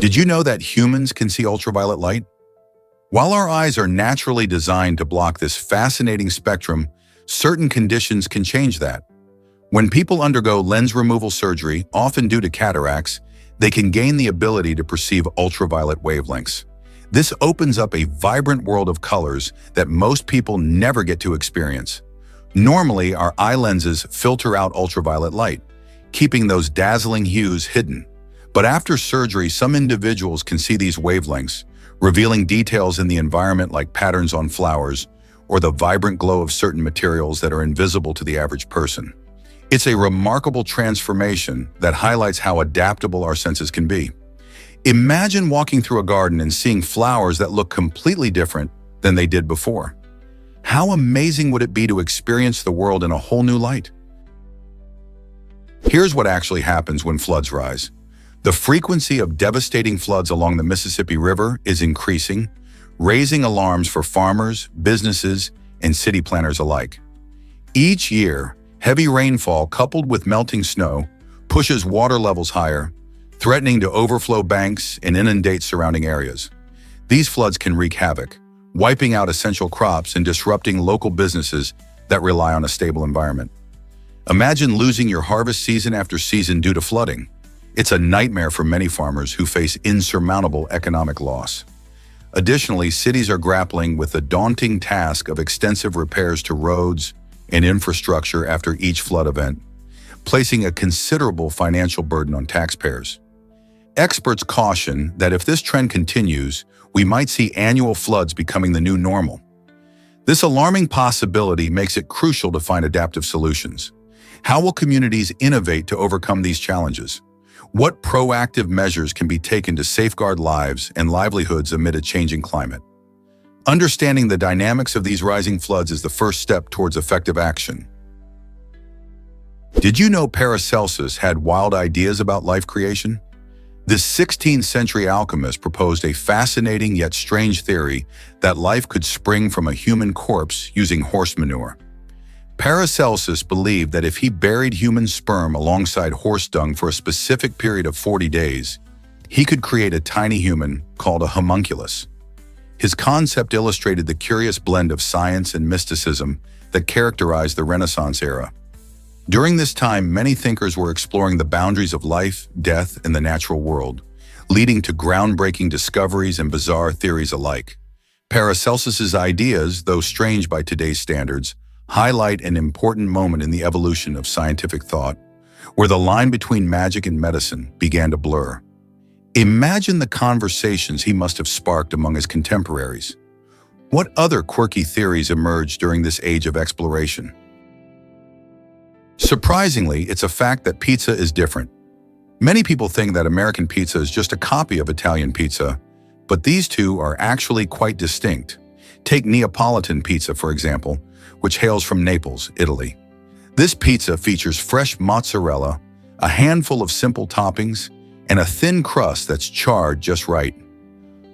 Did you know that humans can see ultraviolet light? While our eyes are naturally designed to block this fascinating spectrum, certain conditions can change that. When people undergo lens removal surgery, often due to cataracts, they can gain the ability to perceive ultraviolet wavelengths. This opens up a vibrant world of colors that most people never get to experience. Normally, our eye lenses filter out ultraviolet light, keeping those dazzling hues hidden. But after surgery, some individuals can see these wavelengths, revealing details in the environment like patterns on flowers or the vibrant glow of certain materials that are invisible to the average person. It's a remarkable transformation that highlights how adaptable our senses can be. Imagine walking through a garden and seeing flowers that look completely different than they did before. How amazing would it be to experience the world in a whole new light? Here's what actually happens when floods rise. The frequency of devastating floods along the Mississippi River is increasing, raising alarms for farmers, businesses, and city planners alike. Each year, heavy rainfall coupled with melting snow pushes water levels higher, threatening to overflow banks and inundate surrounding areas. These floods can wreak havoc, wiping out essential crops and disrupting local businesses that rely on a stable environment. Imagine losing your harvest season after season due to flooding. It's a nightmare for many farmers who face insurmountable economic loss. Additionally, cities are grappling with the daunting task of extensive repairs to roads and infrastructure after each flood event, placing a considerable financial burden on taxpayers. Experts caution that if this trend continues, we might see annual floods becoming the new normal. This alarming possibility makes it crucial to find adaptive solutions. How will communities innovate to overcome these challenges? What proactive measures can be taken to safeguard lives and livelihoods amid a changing climate? Understanding the dynamics of these rising floods is the first step towards effective action. Did you know Paracelsus had wild ideas about life creation? This 16th century alchemist proposed a fascinating yet strange theory that life could spring from a human corpse using horse manure. Paracelsus believed that if he buried human sperm alongside horse dung for a specific period of 40 days, he could create a tiny human called a homunculus. His concept illustrated the curious blend of science and mysticism that characterized the Renaissance era. During this time, many thinkers were exploring the boundaries of life, death, and the natural world, leading to groundbreaking discoveries and bizarre theories alike. Paracelsus's ideas, though strange by today's standards, highlight an important moment in the evolution of scientific thought, where the line between magic and medicine began to blur. Imagine the conversations he must have sparked among his contemporaries. What other quirky theories emerged during this age of exploration? Surprisingly, it's a fact that pizza is different. Many people think that American pizza is just a copy of Italian pizza, but these two are actually quite distinct. Take Neapolitan pizza, for example, which hails from Naples, Italy. This pizza features fresh mozzarella, a handful of simple toppings, and a thin crust that's charred just right.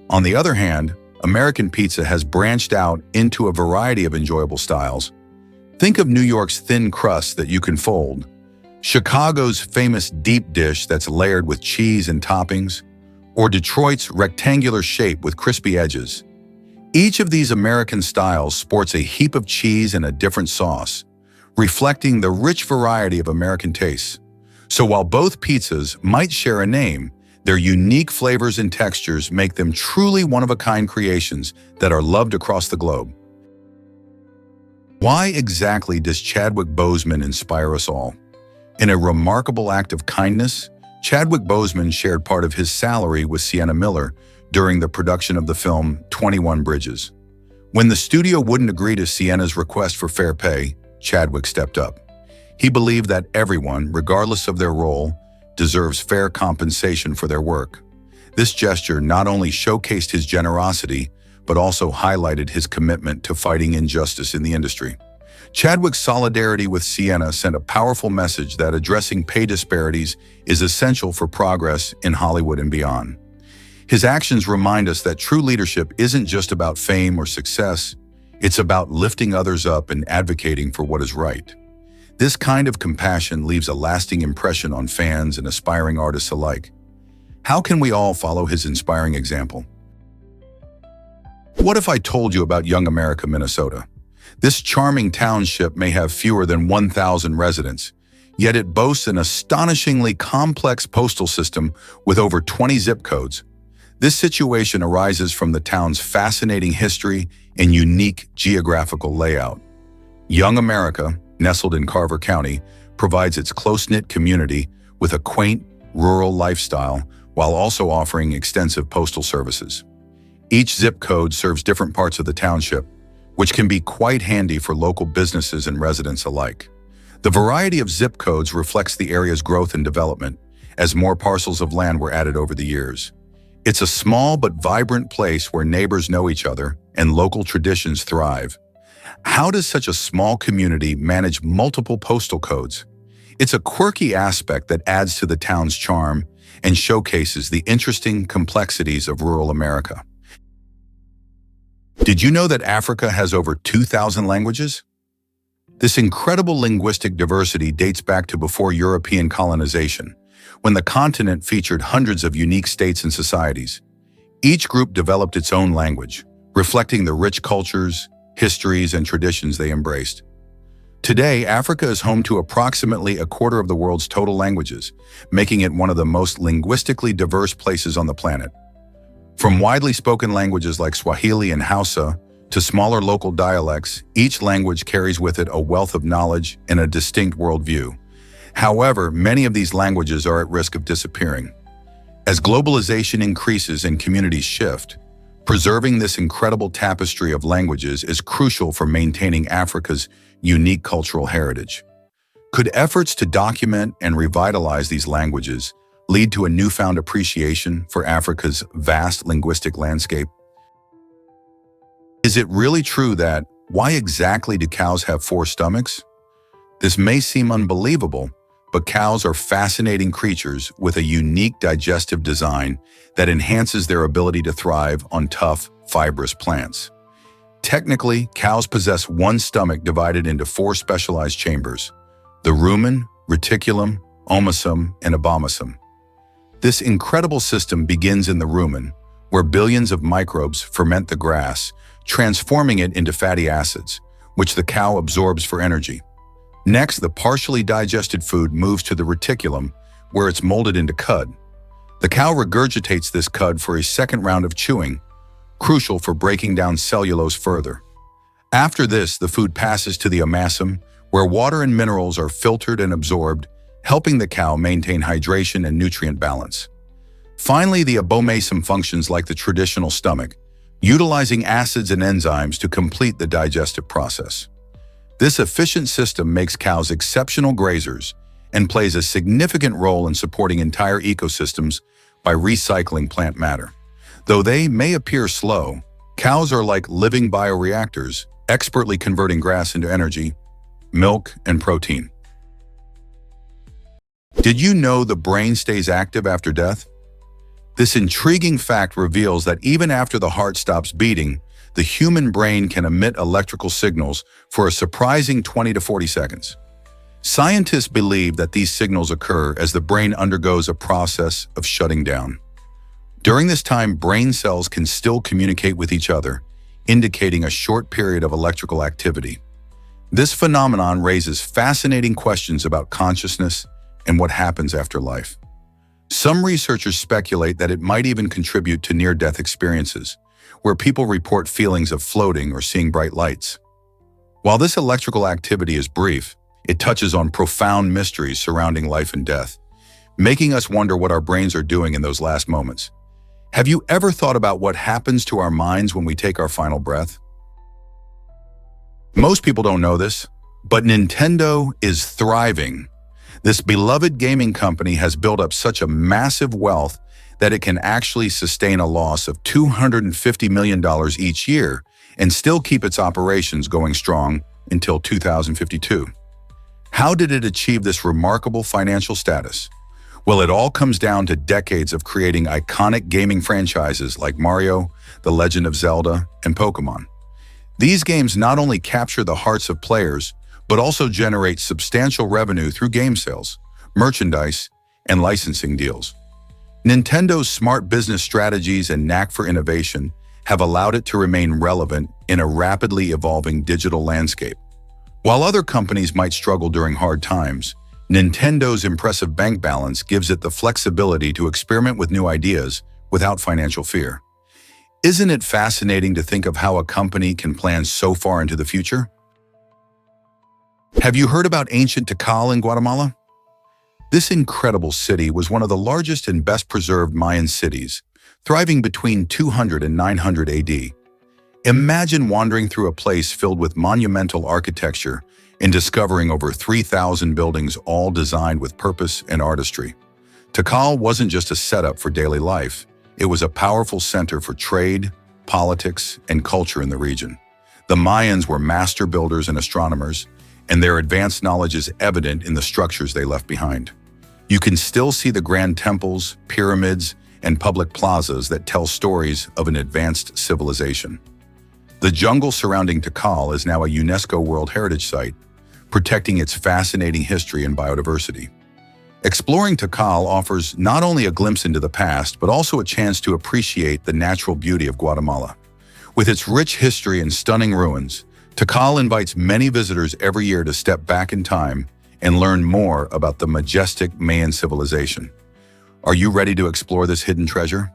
On the other hand, American pizza has branched out into a variety of enjoyable styles. Think of New York's thin crust that you can fold, Chicago's famous deep dish that's layered with cheese and toppings, or Detroit's rectangular shape with crispy edges. Each of these American styles sports a heap of cheese and a different sauce, reflecting the rich variety of American tastes. So while both pizzas might share a name, their unique flavors and textures make them truly one-of-a-kind creations that are loved across the globe. Why exactly does Chadwick Boseman inspire us all? In a remarkable act of kindness, Chadwick Boseman shared part of his salary with Sienna Miller during the production of the film 21 Bridges. When the studio wouldn't agree to Sienna's request for fair pay, Chadwick stepped up. He believed that everyone, regardless of their role, deserves fair compensation for their work. This gesture not only showcased his generosity, but also highlighted his commitment to fighting injustice in the industry. Chadwick's solidarity with Sienna sent a powerful message that addressing pay disparities is essential for progress in Hollywood and beyond. His actions remind us that true leadership isn't just about fame or success, it's about lifting others up and advocating for what is right. This kind of compassion leaves a lasting impression on fans and aspiring artists alike. How can we all follow his inspiring example? What if I told you about Young America, Minnesota? This charming township may have fewer than 1,000 residents, yet it boasts an astonishingly complex postal system with over 20 zip codes. This situation arises from the town's fascinating history and unique geographical layout. Young America, nestled in Carver County, provides its close-knit community with a quaint, rural lifestyle while also offering extensive postal services. Each zip code serves different parts of the township, which can be quite handy for local businesses and residents alike. The variety of zip codes reflects the area's growth and development, as more parcels of land were added over the years. It's a small but vibrant place where neighbors know each other and local traditions thrive. How does such a small community manage multiple postal codes? It's a quirky aspect that adds to the town's charm and showcases the interesting complexities of rural America. Did you know that Africa has over 2,000 languages? This incredible linguistic diversity dates back to before European colonization, when the continent featured hundreds of unique states and societies. Each group developed its own language, reflecting the rich cultures, histories, and traditions they embraced. Today, Africa is home to approximately a quarter of the world's total languages, making it one of the most linguistically diverse places on the planet. From widely spoken languages like Swahili and Hausa to smaller local dialects, each language carries with it a wealth of knowledge and a distinct worldview. However, many of these languages are at risk of disappearing. As globalization increases and communities shift, preserving this incredible tapestry of languages is crucial for maintaining Africa's unique cultural heritage. Could efforts to document and revitalize these languages lead to a newfound appreciation for Africa's vast linguistic landscape? Is it really true that, why exactly do cows have 4 stomachs? This may seem unbelievable, but cows are fascinating creatures with a unique digestive design that enhances their ability to thrive on tough, fibrous plants. Technically, cows possess one stomach divided into 4 specialized chambers: the rumen, reticulum, omasum, and abomasum. This incredible system begins in the rumen, where billions of microbes ferment the grass, transforming it into fatty acids, which the cow absorbs for energy. Next, the partially digested food moves to the reticulum, where it's molded into cud. The cow regurgitates this cud for a second round of chewing, crucial for breaking down cellulose further. After this, the food passes to the omasum, where water and minerals are filtered and absorbed, helping the cow maintain hydration and nutrient balance. Finally, the abomasum functions like the traditional stomach, utilizing acids and enzymes to complete the digestive process. This efficient system makes cows exceptional grazers and plays a significant role in supporting entire ecosystems by recycling plant matter. Though they may appear slow, cows are like living bioreactors, expertly converting grass into energy, milk, and protein. Did you know the brain stays active after death? This intriguing fact reveals that even after the heart stops beating, the human brain can emit electrical signals for a surprising 20 to 40 seconds. Scientists believe that these signals occur as the brain undergoes a process of shutting down. During this time, brain cells can still communicate with each other, indicating a short period of electrical activity. This phenomenon raises fascinating questions about consciousness and what happens after life. Some researchers speculate that it might even contribute to near-death experiences, where people report feelings of floating or seeing bright lights. While this electrical activity is brief, it touches on profound mysteries surrounding life and death, making us wonder what our brains are doing in those last moments. Have you ever thought about what happens to our minds when we take our final breath? Most people don't know this, but Nintendo is thriving. This beloved gaming company has built up such a massive wealth that it can actually sustain a loss of $250 million each year and still keep its operations going strong until 2052. How did it achieve this remarkable financial status? Well, it all comes down to decades of creating iconic gaming franchises like Mario, The Legend of Zelda, and Pokemon. These games not only capture the hearts of players, but also generate substantial revenue through game sales, merchandise, and licensing deals. Nintendo's smart business strategies and knack for innovation have allowed it to remain relevant in a rapidly evolving digital landscape. While other companies might struggle during hard times, Nintendo's impressive bank balance gives it the flexibility to experiment with new ideas without financial fear. Isn't it fascinating to think of how a company can plan so far into the future? Have you heard about ancient Tikal in Guatemala? This incredible city was one of the largest and best-preserved Mayan cities, thriving between 200 and 900 AD. Imagine wandering through a place filled with monumental architecture and discovering over 3,000 buildings all designed with purpose and artistry. Tikal wasn't just a setup for daily life, it was a powerful center for trade, politics, and culture in the region. The Mayans were master builders and astronomers, and their advanced knowledge is evident in the structures they left behind. You can still see the grand temples, pyramids, and public plazas that tell stories of an advanced civilization. The jungle surrounding Tikal is now a UNESCO World Heritage Site, protecting its fascinating history and biodiversity. Exploring Tikal offers not only a glimpse into the past, but also a chance to appreciate the natural beauty of Guatemala. With its rich history and stunning ruins, Tikal invites many visitors every year to step back in time and learn more about the majestic Mayan civilization. Are you ready to explore this hidden treasure?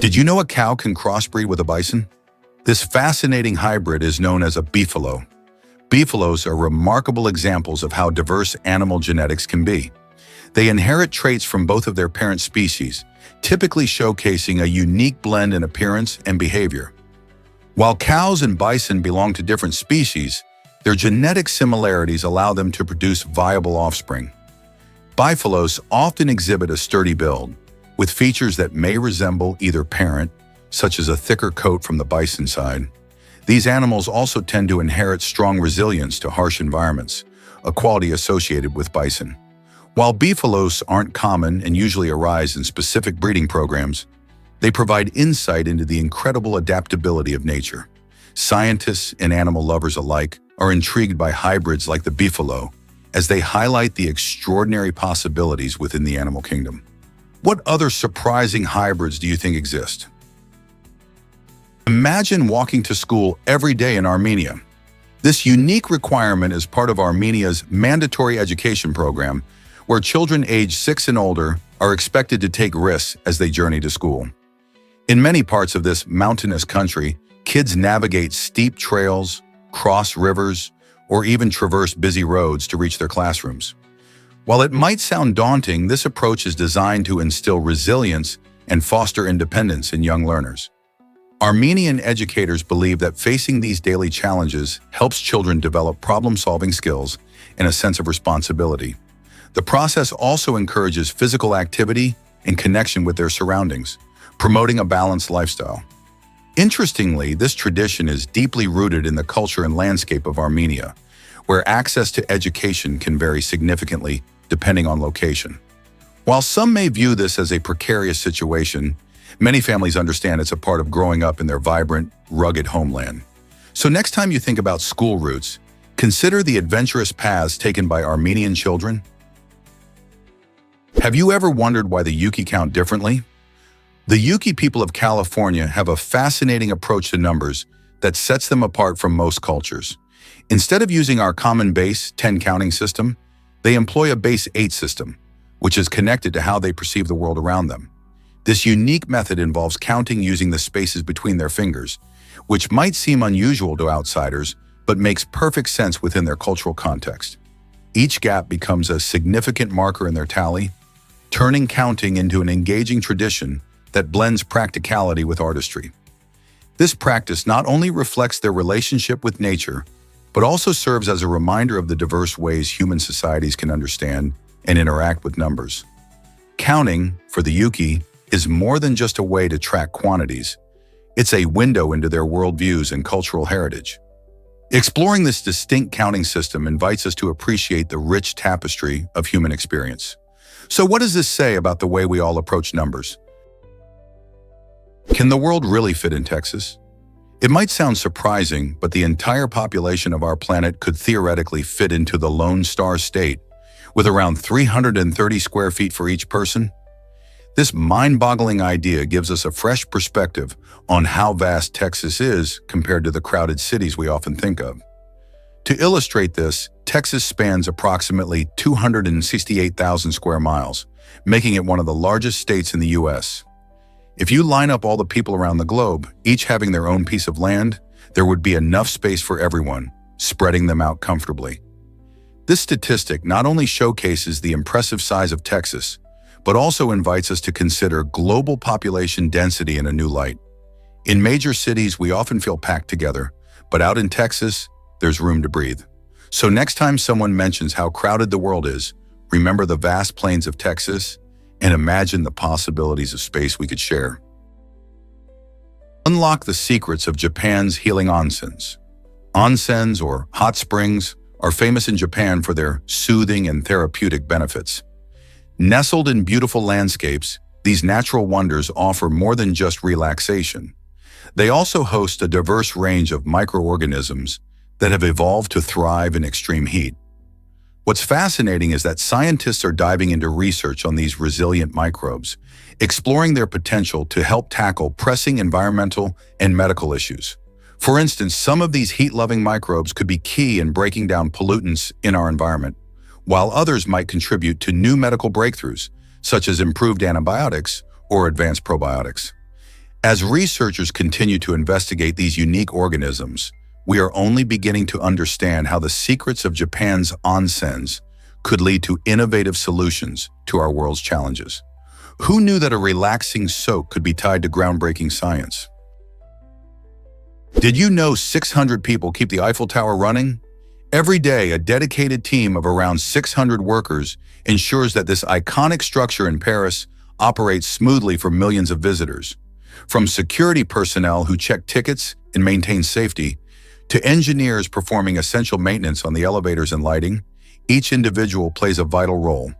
Did you know a cow can crossbreed with a bison? This fascinating hybrid is known as a beefalo. Beefalos are remarkable examples of how diverse animal genetics can be. They inherit traits from both of their parent species, typically showcasing a unique blend in appearance and behavior. While cows and bison belong to different species, their genetic similarities allow them to produce viable offspring. Beefalos often exhibit a sturdy build, with features that may resemble either parent, such as a thicker coat from the bison side. These animals also tend to inherit strong resilience to harsh environments, a quality associated with bison. While beefalos aren't common and usually arise in specific breeding programs, they provide insight into the incredible adaptability of nature. Scientists and animal lovers alike are intrigued by hybrids like the beefalo, as they highlight the extraordinary possibilities within the animal kingdom. What other surprising hybrids do you think exist? Imagine walking to school every day in Armenia. This unique requirement is part of Armenia's mandatory education program, where children aged 6 and older are expected to take risks as they journey to school. In many parts of this mountainous country, kids navigate steep trails, cross rivers, or even traverse busy roads to reach their classrooms. While it might sound daunting, this approach is designed to instill resilience and foster independence in young learners. Armenian educators believe that facing these daily challenges helps children develop problem-solving skills and a sense of responsibility. The process also encourages physical activity and connection with their surroundings, promoting a balanced lifestyle. Interestingly, this tradition is deeply rooted in the culture and landscape of Armenia, where access to education can vary significantly depending on location. While some may view this as a precarious situation, many families understand it's a part of growing up in their vibrant, rugged homeland. So next time you think about school routes, consider the adventurous paths taken by Armenian children. Have you ever wondered why the Yuki count differently? The Yuki people of California have a fascinating approach to numbers that sets them apart from most cultures. Instead of using our common base 10 counting system, they employ a base 8 system, which is connected to how they perceive the world around them. This unique method involves counting using the spaces between their fingers, which might seem unusual to outsiders, but makes perfect sense within their cultural context. Each gap becomes a significant marker in their tally, turning counting into an engaging tradition that blends practicality with artistry. This practice not only reflects their relationship with nature, but also serves as a reminder of the diverse ways human societies can understand and interact with numbers. Counting, for the Yuki, is more than just a way to track quantities. It's a window into their worldviews and cultural heritage. Exploring this distinct counting system invites us to appreciate the rich tapestry of human experience. So what does this say about the way we all approach numbers? Can the world really fit in Texas? It might sound surprising, but the entire population of our planet could theoretically fit into the Lone Star State, with around 330 square feet for each person. This mind-boggling idea gives us a fresh perspective on how vast Texas is compared to the crowded cities we often think of. To illustrate this, Texas spans approximately 268,000 square miles, making it one of the largest states in the U.S. If you line up all the people around the globe, each having their own piece of land, there would be enough space for everyone, spreading them out comfortably. This statistic not only showcases the impressive size of Texas, but also invites us to consider global population density in a new light. In major cities, we often feel packed together, but out in Texas, there's room to breathe. So next time someone mentions how crowded the world is, remember the vast plains of Texas and imagine the possibilities of space we could share. Unlock the secrets of Japan's healing onsens. Onsens, or hot springs, are famous in Japan for their soothing and therapeutic benefits. Nestled in beautiful landscapes, these natural wonders offer more than just relaxation. They also host a diverse range of microorganisms that have evolved to thrive in extreme heat. What's fascinating is that scientists are diving into research on these resilient microbes, exploring their potential to help tackle pressing environmental and medical issues. For instance, some of these heat-loving microbes could be key in breaking down pollutants in our environment, while others might contribute to new medical breakthroughs, such as improved antibiotics or advanced probiotics. As researchers continue to investigate these unique organisms, we are only beginning to understand how the secrets of Japan's onsens could lead to innovative solutions to our world's challenges. Who knew that a relaxing soak could be tied to groundbreaking science? Did you know 600 people keep the Eiffel Tower running? Every day, a dedicated team of around 600 workers ensures that this iconic structure in Paris operates smoothly for millions of visitors. From security personnel who check tickets and maintain safety, to engineers performing essential maintenance on the elevators and lighting, each individual plays a vital role.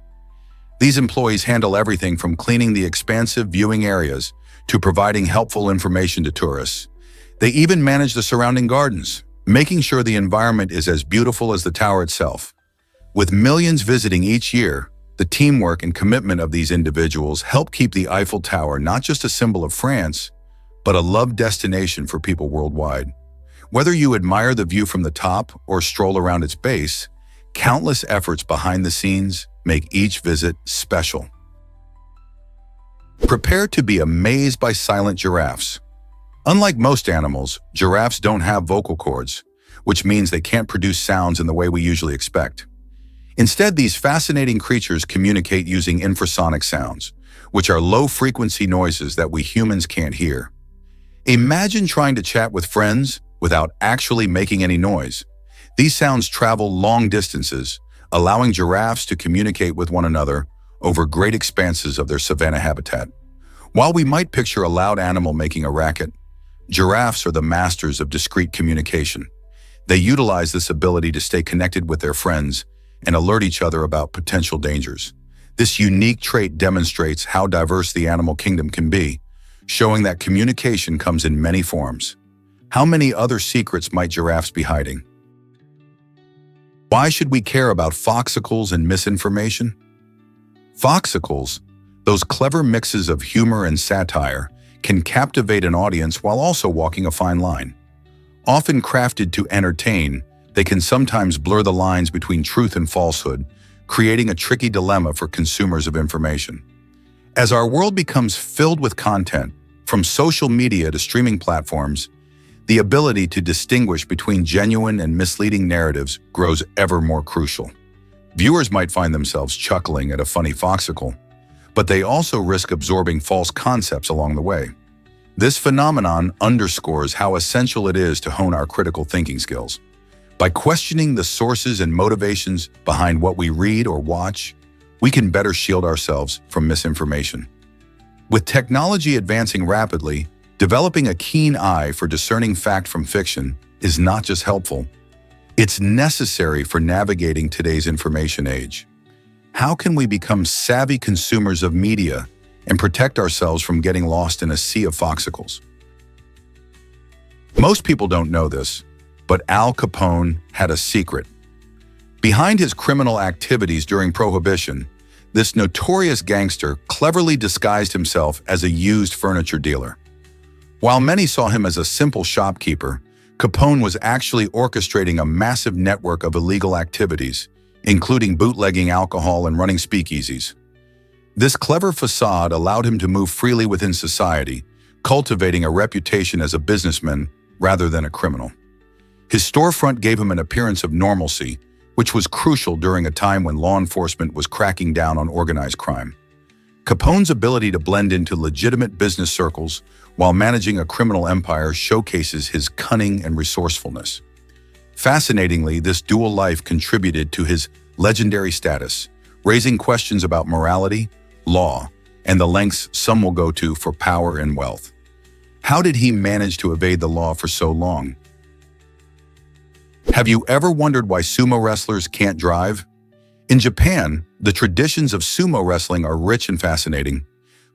These employees handle everything from cleaning the expansive viewing areas to providing helpful information to tourists. They even manage the surrounding gardens, making sure the environment is as beautiful as the tower itself. With millions visiting each year, the teamwork and commitment of these individuals help keep the Eiffel Tower not just a symbol of France, but a loved destination for people worldwide. Whether you admire the view from the top or stroll around its base, countless efforts behind the scenes make each visit special. Prepare to be amazed by silent giraffes. Unlike most animals, giraffes don't have vocal cords, which means they can't produce sounds in the way we usually expect. Instead, these fascinating creatures communicate using infrasonic sounds, which are low-frequency noises that we humans can't hear. Imagine trying to chat with friends without actually making any noise. These sounds travel long distances, allowing giraffes to communicate with one another over great expanses of their savanna habitat. While we might picture a loud animal making a racket, giraffes are the masters of discreet communication. They utilize this ability to stay connected with their friends and alert each other about potential dangers. This unique trait demonstrates how diverse the animal kingdom can be, showing that communication comes in many forms. How many other secrets might giraffes be hiding? Why should we care about foxicles and misinformation? Foxicles, those clever mixes of humor and satire, can captivate an audience while also walking a fine line. Often crafted to entertain, they can sometimes blur the lines between truth and falsehood, creating a tricky dilemma for consumers of information. As our world becomes filled with content, from social media to streaming platforms, the ability to distinguish between genuine and misleading narratives grows ever more crucial. Viewers might find themselves chuckling at a funny foxicle, but they also risk absorbing false concepts along the way. This phenomenon underscores how essential it is to hone our critical thinking skills. By questioning the sources and motivations behind what we read or watch, we can better shield ourselves from misinformation. With technology advancing rapidly, developing a keen eye for discerning fact from fiction is not just helpful, it's necessary for navigating today's information age. How can we become savvy consumers of media and protect ourselves from getting lost in a sea of foxicles? Most people don't know this, but Al Capone had a secret. Behind his criminal activities during Prohibition, this notorious gangster cleverly disguised himself as a used furniture dealer. While many saw him as a simple shopkeeper, Capone was actually orchestrating a massive network of illegal activities, including bootlegging alcohol and running speakeasies. This clever facade allowed him to move freely within society, cultivating a reputation as a businessman rather than a criminal. His storefront gave him an appearance of normalcy, which was crucial during a time when law enforcement was cracking down on organized crime. Capone's ability to blend into legitimate business circles while managing a criminal empire showcases his cunning and resourcefulness. Fascinatingly, this dual life contributed to his legendary status, raising questions about morality, law, and the lengths some will go to for power and wealth. How did he manage to evade the law for so long? Have you ever wondered why sumo wrestlers can't drive? In Japan, the traditions of sumo wrestling are rich and fascinating,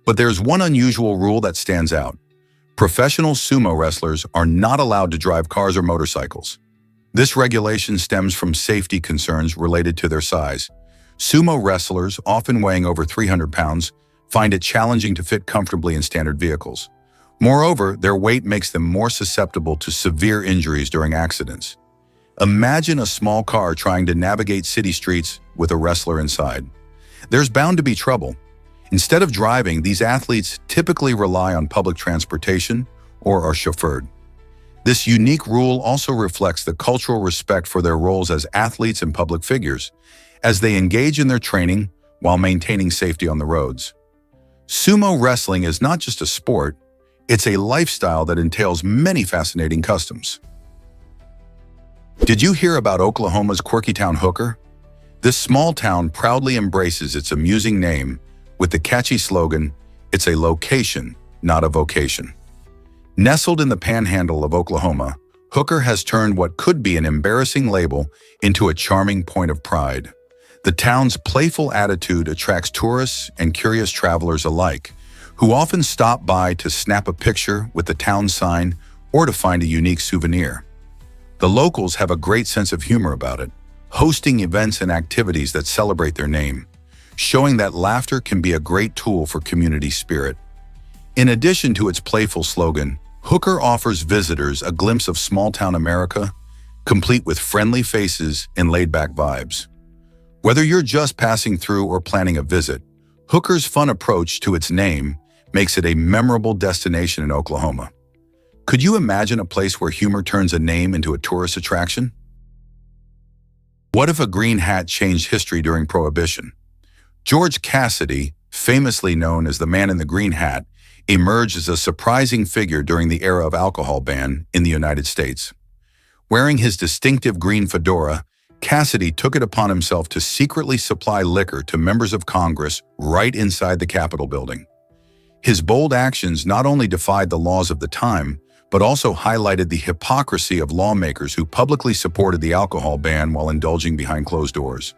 but there's one unusual rule that stands out. Professional sumo wrestlers are not allowed to drive cars or motorcycles. This regulation stems from safety concerns related to their size. Sumo wrestlers, often weighing over 300 pounds, find it challenging to fit comfortably in standard vehicles. Moreover, their weight makes them more susceptible to severe injuries during accidents. Imagine a small car trying to navigate city streets with a wrestler inside. There's bound to be trouble. Instead of driving, these athletes typically rely on public transportation or are chauffeured. This unique rule also reflects the cultural respect for their roles as athletes and public figures, as they engage in their training while maintaining safety on the roads. Sumo wrestling is not just a sport, it's a lifestyle that entails many fascinating customs. Did you hear about Oklahoma's quirky town Hooker? This small town proudly embraces its amusing name with the catchy slogan, "It's a location, not a vocation." Nestled in the panhandle of Oklahoma, Hooker has turned what could be an embarrassing label into a charming point of pride. The town's playful attitude attracts tourists and curious travelers alike, who often stop by to snap a picture with the town sign or to find a unique souvenir. The locals have a great sense of humor about it, hosting events and activities that celebrate their name, showing that laughter can be a great tool for community spirit. In addition to its playful slogan, Hooker offers visitors a glimpse of small-town America, complete with friendly faces and laid-back vibes. Whether you're just passing through or planning a visit, Hooker's fun approach to its name makes it a memorable destination in Oklahoma. Could you imagine a place where humor turns a name into a tourist attraction? What if a green hat changed history during Prohibition? George Cassidy, famously known as the Man in the Green Hat, emerged as a surprising figure during the era of alcohol ban in the United States. Wearing his distinctive green fedora, Cassidy took it upon himself to secretly supply liquor to members of Congress right inside the Capitol building. His bold actions not only defied the laws of the time, but also highlighted the hypocrisy of lawmakers who publicly supported the alcohol ban while indulging behind closed doors.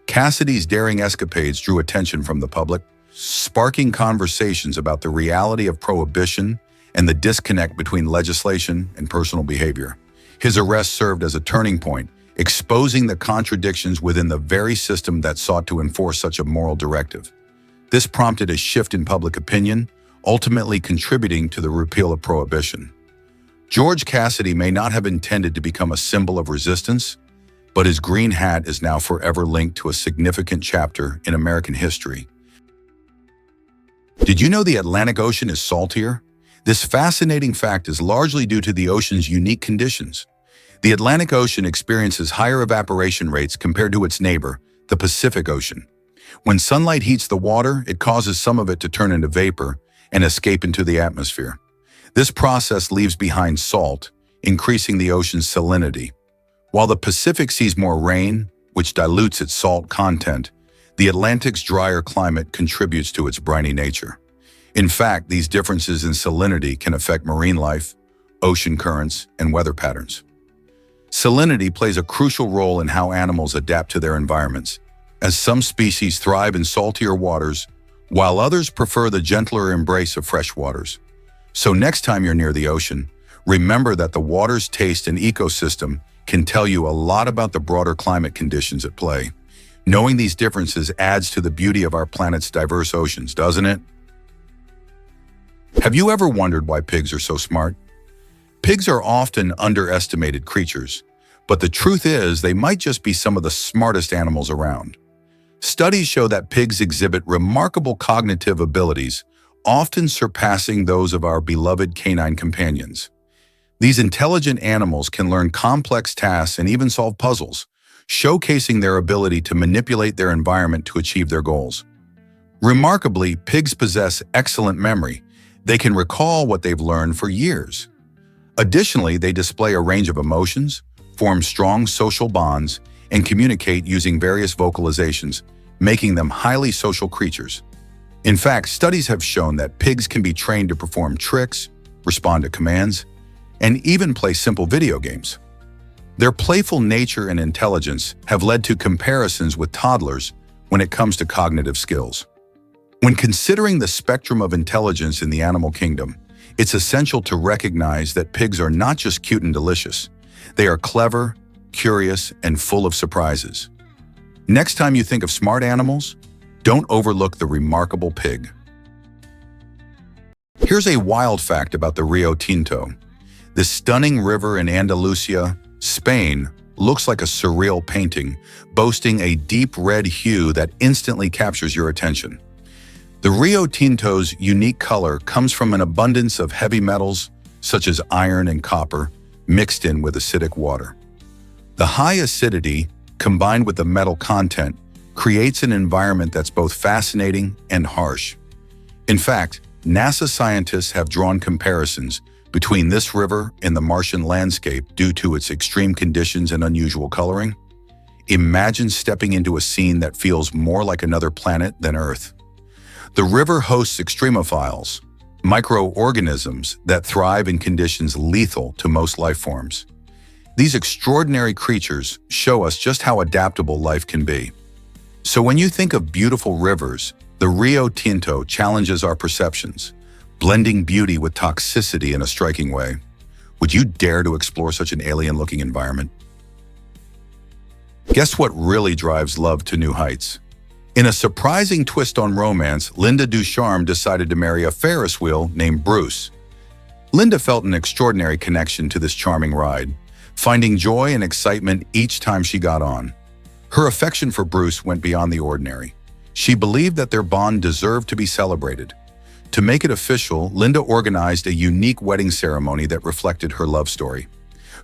Cassidy's daring escapades drew attention from the public, sparking conversations about the reality of prohibition and the disconnect between legislation and personal behavior. His arrest served as a turning point, exposing the contradictions within the very system that sought to enforce such a moral directive. This prompted a shift in public opinion, ultimately contributing to the repeal of prohibition. George Cassidy may not have intended to become a symbol of resistance, but his green hat is now forever linked to a significant chapter in American history. Did you know the Atlantic Ocean is saltier? This fascinating fact is largely due to the ocean's unique conditions. The Atlantic Ocean experiences higher evaporation rates compared to its neighbor, the Pacific Ocean. When sunlight heats the water, it causes some of it to turn into vapor and escape into the atmosphere. This process leaves behind salt, increasing the ocean's salinity. While the Pacific sees more rain, which dilutes its salt content, the Atlantic's drier climate contributes to its briny nature. In fact, these differences in salinity can affect marine life, ocean currents, and weather patterns. Salinity plays a crucial role in how animals adapt to their environments, as some species thrive in saltier waters, while others prefer the gentler embrace of fresh waters. So next time you're near the ocean, remember that the water's taste and ecosystem can tell you a lot about the broader climate conditions at play. Knowing these differences adds to the beauty of our planet's diverse oceans, doesn't it? Have you ever wondered why pigs are so smart? Pigs are often underestimated creatures, but the truth is they might just be some of the smartest animals around. Studies show that pigs exhibit remarkable cognitive abilities, often surpassing those of our beloved canine companions. These intelligent animals can learn complex tasks and even solve puzzles, showcasing their ability to manipulate their environment to achieve their goals. Remarkably, pigs possess excellent memory. They can recall what they've learned for years. Additionally, they display a range of emotions, form strong social bonds, and communicate using various vocalizations, making them highly social creatures. In fact, studies have shown that pigs can be trained to perform tricks, respond to commands, and even play simple video games. Their playful nature and intelligence have led to comparisons with toddlers when it comes to cognitive skills. When considering the spectrum of intelligence in the animal kingdom, it's essential to recognize that pigs are not just cute and delicious. They are clever, curious, and full of surprises. Next time you think of smart animals, don't overlook the remarkable pig. Here's a wild fact about the Rio Tinto. This stunning river in Andalusia, Spain, looks like a surreal painting, boasting a deep red hue that instantly captures your attention. The Rio Tinto's unique color comes from an abundance of heavy metals, such as iron and copper, mixed in with acidic water. The high acidity, combined with the metal content, creates an environment that's both fascinating and harsh. In fact, NASA scientists have drawn comparisons between this river and the Martian landscape due to its extreme conditions and unusual coloring. Imagine stepping into a scene that feels more like another planet than Earth. The river hosts extremophiles, microorganisms that thrive in conditions lethal to most life forms. These extraordinary creatures show us just how adaptable life can be. So when you think of beautiful rivers, the Rio Tinto challenges our perceptions, blending beauty with toxicity in a striking way. Would you dare to explore such an alien-looking environment? Guess what really drives love to new heights? In a surprising twist on romance, Linda Ducharme decided to marry a Ferris wheel named Bruce. Linda felt an extraordinary connection to this charming ride, finding joy and excitement each time she got on. Her affection for Bruce went beyond the ordinary. She believed that their bond deserved to be celebrated. To make it official, Linda organized a unique wedding ceremony that reflected her love story.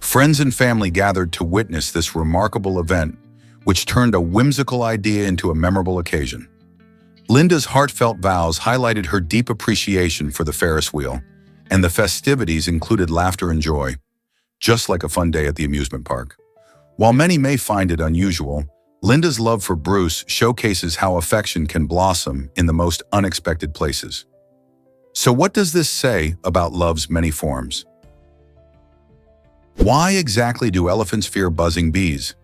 Friends and family gathered to witness this remarkable event, which turned a whimsical idea into a memorable occasion. Linda's heartfelt vows highlighted her deep appreciation for the Ferris wheel, and the festivities included laughter and joy, just like a fun day at the amusement park. While many may find it unusual, Linda's love for Bruce showcases how affection can blossom in the most unexpected places. So what does this say about love's many forms? Why exactly do elephants fear buzzing bees?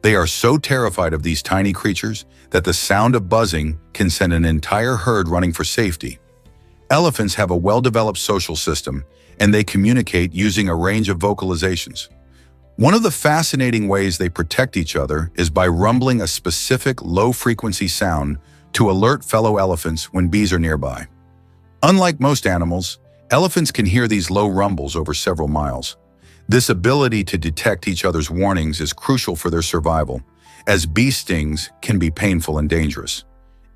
They are so terrified of these tiny creatures that the sound of buzzing can send an entire herd running for safety. Elephants have a well-developed social system, and they communicate using a range of vocalizations. One of the fascinating ways they protect each other is by rumbling a specific low-frequency sound to alert fellow elephants when bees are nearby. Unlike most animals, elephants can hear these low rumbles over several miles. This ability to detect each other's warnings is crucial for their survival, as bee stings can be painful and dangerous.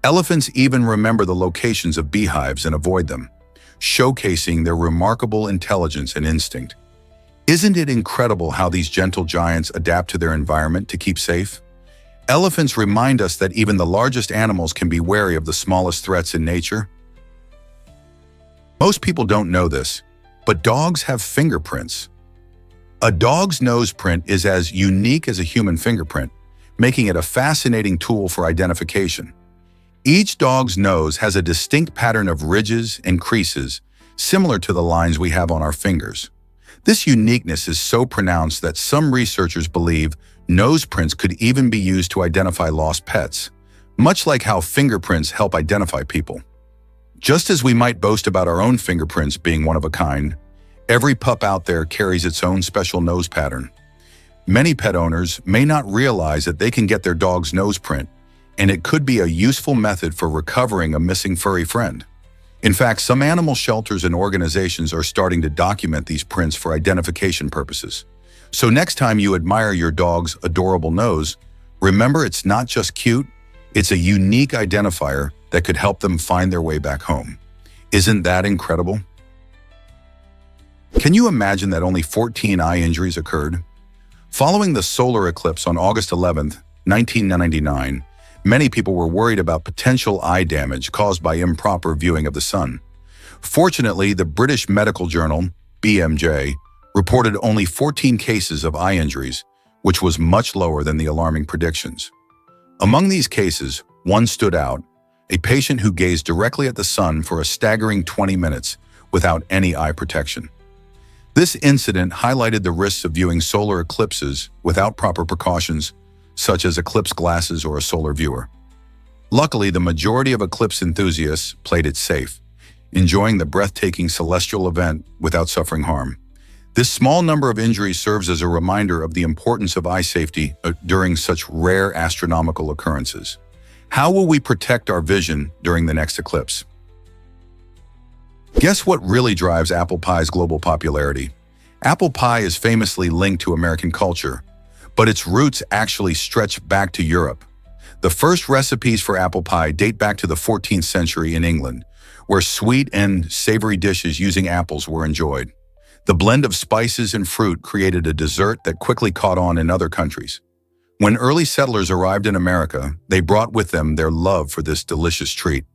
Elephants even remember the locations of beehives and avoid them, showcasing their remarkable intelligence and instinct. Isn't it incredible how these gentle giants adapt to their environment to keep safe? Elephants remind us that even the largest animals can be wary of the smallest threats in nature. Most people don't know this, but dogs have fingerprints. A dog's nose print is as unique as a human fingerprint, making it a fascinating tool for identification. Each dog's nose has a distinct pattern of ridges and creases, similar to the lines we have on our fingers. This uniqueness is so pronounced that some researchers believe nose prints could even be used to identify lost pets, much like how fingerprints help identify people. Just as we might boast about our own fingerprints being one of a kind, every pup out there carries its own special nose pattern. Many pet owners may not realize that they can get their dog's nose print and it could be a useful method for recovering a missing furry friend. In fact, some animal shelters and organizations are starting to document these prints for identification purposes. So next time you admire your dog's adorable nose, remember it's not just cute, it's a unique identifier that could help them find their way back home. Isn't that incredible? Can you imagine that only 14 eye injuries occurred? Following the solar eclipse on August 11, 1999, many people were worried about potential eye damage caused by improper viewing of the sun. Fortunately, the British medical journal, BMJ, reported only 14 cases of eye injuries, which was much lower than the alarming predictions. Among these cases, one stood out, a patient who gazed directly at the sun for a staggering 20 minutes without any eye protection. This incident highlighted the risks of viewing solar eclipses without proper precautions, such as eclipse glasses or a solar viewer. Luckily, the majority of eclipse enthusiasts played it safe, enjoying the breathtaking celestial event without suffering harm. This small number of injuries serves as a reminder of the importance of eye safety during such rare astronomical occurrences. How will we protect our vision during the next eclipse? Guess what really drives apple pie's global popularity? Apple pie is famously linked to American culture, but its roots actually stretch back to Europe. The first recipes for apple pie date back to the 14th century in England, where sweet and savory dishes using apples were enjoyed. The blend of spices and fruit created a dessert that quickly caught on in other countries. When early settlers arrived in America, they brought with them their love for this delicious treat.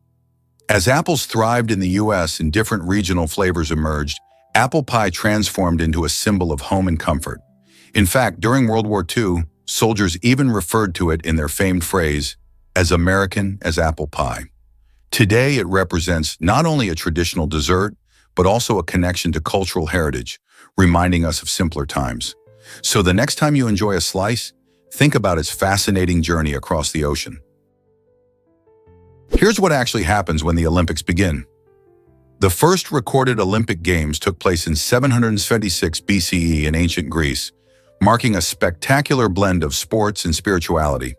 As apples thrived in the U.S. and different regional flavors emerged, apple pie transformed into a symbol of home and comfort. In fact, during World War II, soldiers even referred to it in their famed phrase, "as American as apple pie." Today, it represents not only a traditional dessert, but also a connection to cultural heritage, reminding us of simpler times. So the next time you enjoy a slice, think about its fascinating journey across the ocean. Here's what actually happens when the Olympics begin. The first recorded Olympic Games took place in 776 BCE in ancient Greece, marking a spectacular blend of sports and spirituality.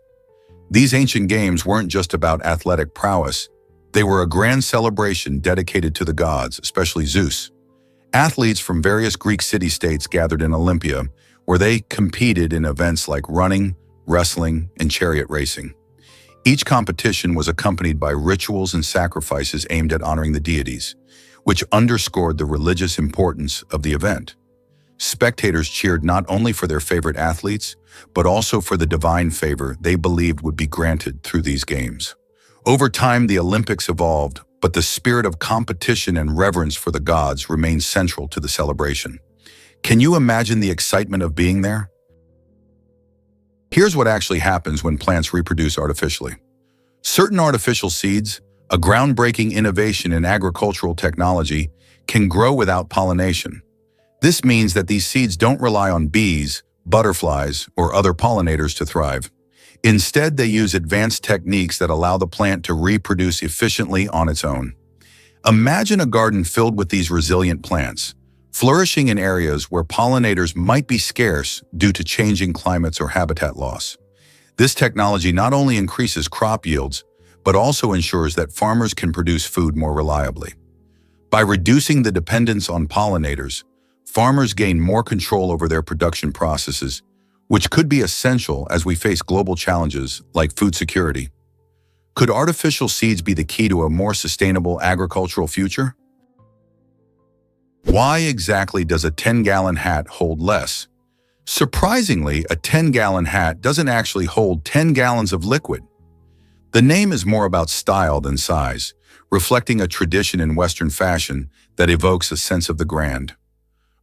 These ancient games weren't just about athletic prowess. They were a grand celebration dedicated to the gods, especially Zeus. Athletes from various Greek city-states gathered in Olympia, where they competed in events like running, wrestling, and chariot racing. Each competition was accompanied by rituals and sacrifices aimed at honoring the deities, which underscored the religious importance of the event. Spectators cheered not only for their favorite athletes, but also for the divine favor they believed would be granted through these games. Over time, the Olympics evolved, but the spirit of competition and reverence for the gods remained central to the celebration. Can you imagine the excitement of being there? Here's what actually happens when plants reproduce artificially. Certain artificial seeds, a groundbreaking innovation in agricultural technology, can grow without pollination. This means that these seeds don't rely on bees, butterflies, or other pollinators to thrive. Instead, they use advanced techniques that allow the plant to reproduce efficiently on its own. Imagine a garden filled with these resilient plants, flourishing in areas where pollinators might be scarce due to changing climates or habitat loss. This technology not only increases crop yields, but also ensures that farmers can produce food more reliably. By reducing the dependence on pollinators, farmers gain more control over their production processes, which could be essential as we face global challenges like food security. Could artificial seeds be the key to a more sustainable agricultural future? Why exactly does a 10-gallon hat hold less? Surprisingly, a 10-gallon hat doesn't actually hold 10 gallons of liquid. The name is more about style than size, reflecting a tradition in Western fashion that evokes a sense of the grand.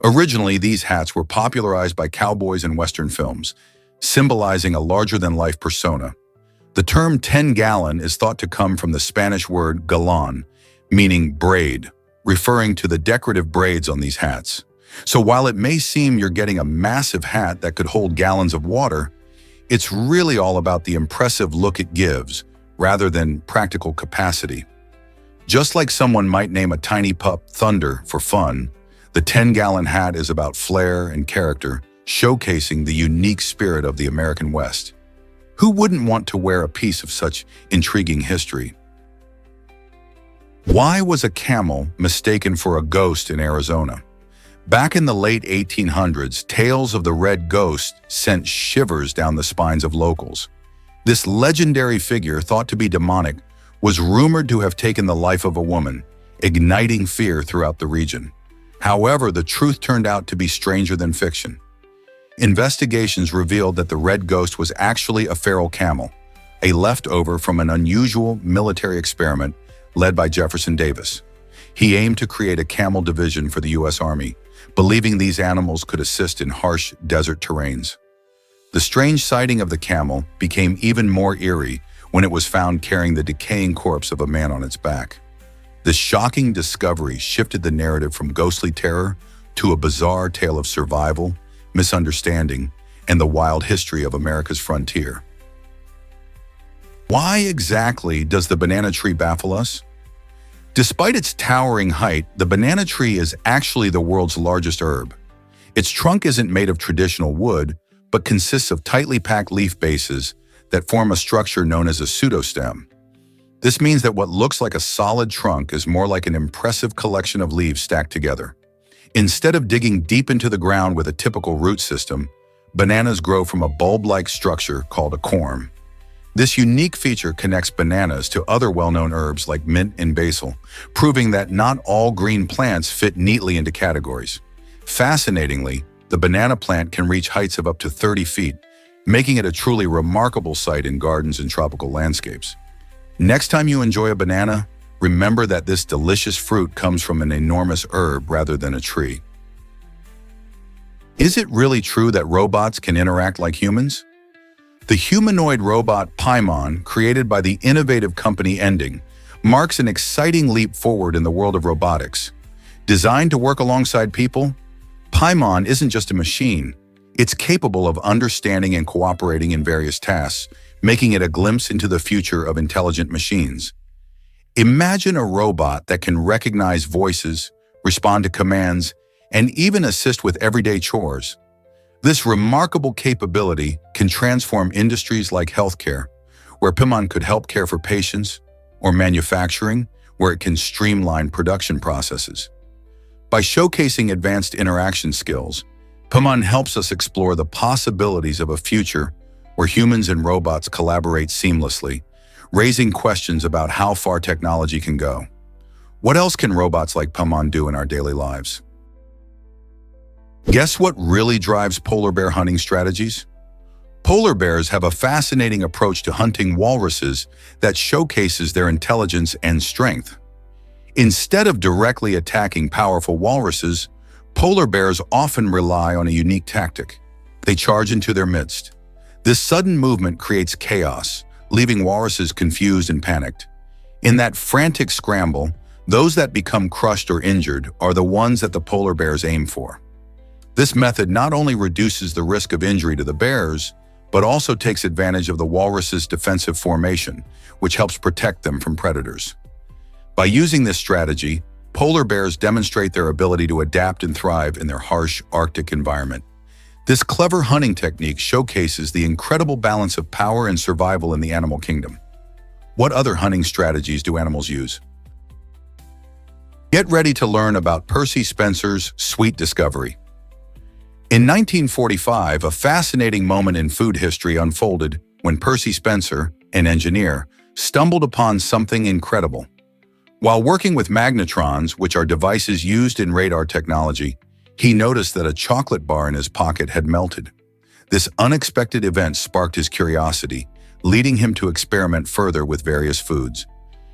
Originally, these hats were popularized by cowboys in Western films, symbolizing a larger-than-life persona. The term 10-gallon is thought to come from the Spanish word galán, meaning braid, referring to the decorative braids on these hats. So while it may seem you're getting a massive hat that could hold gallons of water, it's really all about the impressive look it gives, rather than practical capacity. Just like someone might name a tiny pup Thunder for fun, the 10-gallon hat is about flair and character, showcasing the unique spirit of the American West. Who wouldn't want to wear a piece of such intriguing history? Why was a camel mistaken for a ghost in Arizona? Back in the late 1800s, tales of the red ghost sent shivers down the spines of locals. This legendary figure, thought to be demonic, was rumored to have taken the life of a woman, igniting fear throughout the region. However, the truth turned out to be stranger than fiction. Investigations revealed that the red ghost was actually a feral camel, a leftover from an unusual military experiment led by Jefferson Davis. He aimed to create a camel division for the U.S. Army, believing these animals could assist in harsh desert terrains. The strange sighting of the camel became even more eerie when it was found carrying the decaying corpse of a man on its back. This shocking discovery shifted the narrative from ghostly terror to a bizarre tale of survival, misunderstanding, and the wild history of America's frontier. Why exactly does the banana tree baffle us? Despite its towering height, the banana tree is actually the world's largest herb. Its trunk isn't made of traditional wood, but consists of tightly packed leaf bases that form a structure known as a pseudostem. This means that what looks like a solid trunk is more like an impressive collection of leaves stacked together. Instead of digging deep into the ground with a typical root system, bananas grow from a bulb-like structure called a corm. This unique feature connects bananas to other well-known herbs like mint and basil, proving that not all green plants fit neatly into categories. Fascinatingly, the banana plant can reach heights of up to 30 feet, making it a truly remarkable sight in gardens and tropical landscapes. Next time you enjoy a banana, remember that this delicious fruit comes from an enormous herb rather than a tree. Is it really true that robots can interact like humans? The humanoid robot Paimon, created by the innovative company Ending, marks an exciting leap forward in the world of robotics. Designed to work alongside people, Paimon isn't just a machine. It's capable of understanding and cooperating in various tasks, making it a glimpse into the future of intelligent machines. Imagine a robot that can recognize voices, respond to commands, and even assist with everyday chores. This remarkable capability can transform industries like healthcare, where Paimon could help care for patients, or manufacturing, where it can streamline production processes. By showcasing advanced interaction skills, Paimon helps us explore the possibilities of a future where humans and robots collaborate seamlessly, raising questions about how far technology can go. What else can robots like Paimon do in our daily lives? Guess what really drives polar bear hunting strategies? Polar bears have a fascinating approach to hunting walruses that showcases their intelligence and strength. Instead of directly attacking powerful walruses, polar bears often rely on a unique tactic. They charge into their midst. This sudden movement creates chaos, leaving walruses confused and panicked. In that frantic scramble, those that become crushed or injured are the ones that the polar bears aim for. This method not only reduces the risk of injury to the bears, but also takes advantage of the walrus's defensive formation, which helps protect them from predators. By using this strategy, polar bears demonstrate their ability to adapt and thrive in their harsh Arctic environment. This clever hunting technique showcases the incredible balance of power and survival in the animal kingdom. What other hunting strategies do animals use? Get ready to learn about Percy Spencer's sweet discovery. In 1945, a fascinating moment in food history unfolded when Percy Spencer, an engineer, stumbled upon something incredible. While working with magnetrons, which are devices used in radar technology, he noticed that a chocolate bar in his pocket had melted. This unexpected event sparked his curiosity, leading him to experiment further with various foods.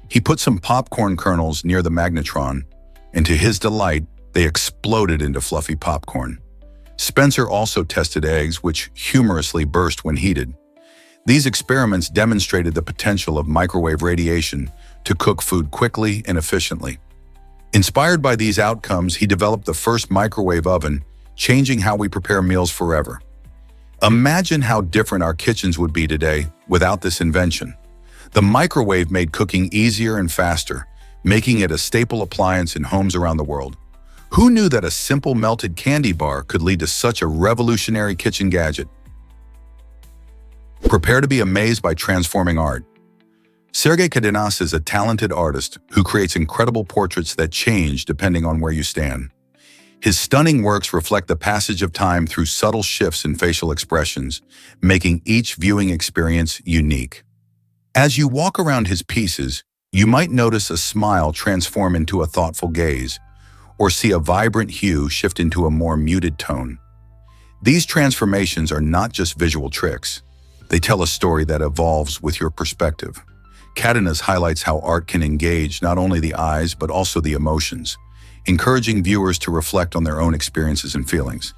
He put some popcorn kernels near the magnetron, and to his delight, they exploded into fluffy popcorn. Spencer also tested eggs, which humorously burst when heated. These experiments demonstrated the potential of microwave radiation to cook food quickly and efficiently. Inspired by these outcomes, he developed the first microwave oven, changing how we prepare meals forever. Imagine how different our kitchens would be today without this invention. The microwave made cooking easier and faster, making it a staple appliance in homes around the world. Who knew that a simple melted candy bar could lead to such a revolutionary kitchen gadget? Prepare to be amazed by transforming art. Sergei Kadinas is a talented artist who creates incredible portraits that change depending on where you stand. His stunning works reflect the passage of time through subtle shifts in facial expressions, making each viewing experience unique. As you walk around his pieces, you might notice a smile transform into a thoughtful gaze, or see a vibrant hue shift into a more muted tone. These transformations are not just visual tricks. They tell a story that evolves with your perspective. Kadinas highlights how art can engage not only the eyes but also the emotions, encouraging viewers to reflect on their own experiences and feelings.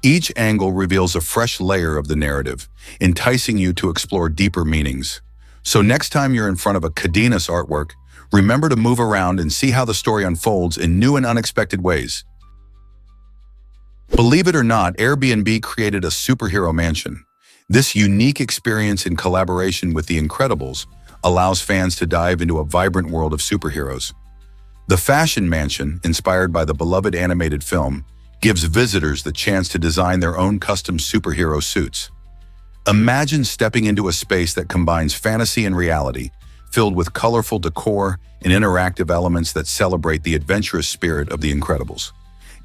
Each angle reveals a fresh layer of the narrative, enticing you to explore deeper meanings. So next time you're in front of a Kadinas artwork, remember to move around and see how the story unfolds in new and unexpected ways. Believe it or not, Airbnb created a superhero mansion. This unique experience in collaboration with The Incredibles allows fans to dive into a vibrant world of superheroes. The Fashion Mansion, inspired by the beloved animated film, gives visitors the chance to design their own custom superhero suits. Imagine stepping into a space that combines fantasy and reality, filled with colorful decor and interactive elements that celebrate the adventurous spirit of The Incredibles.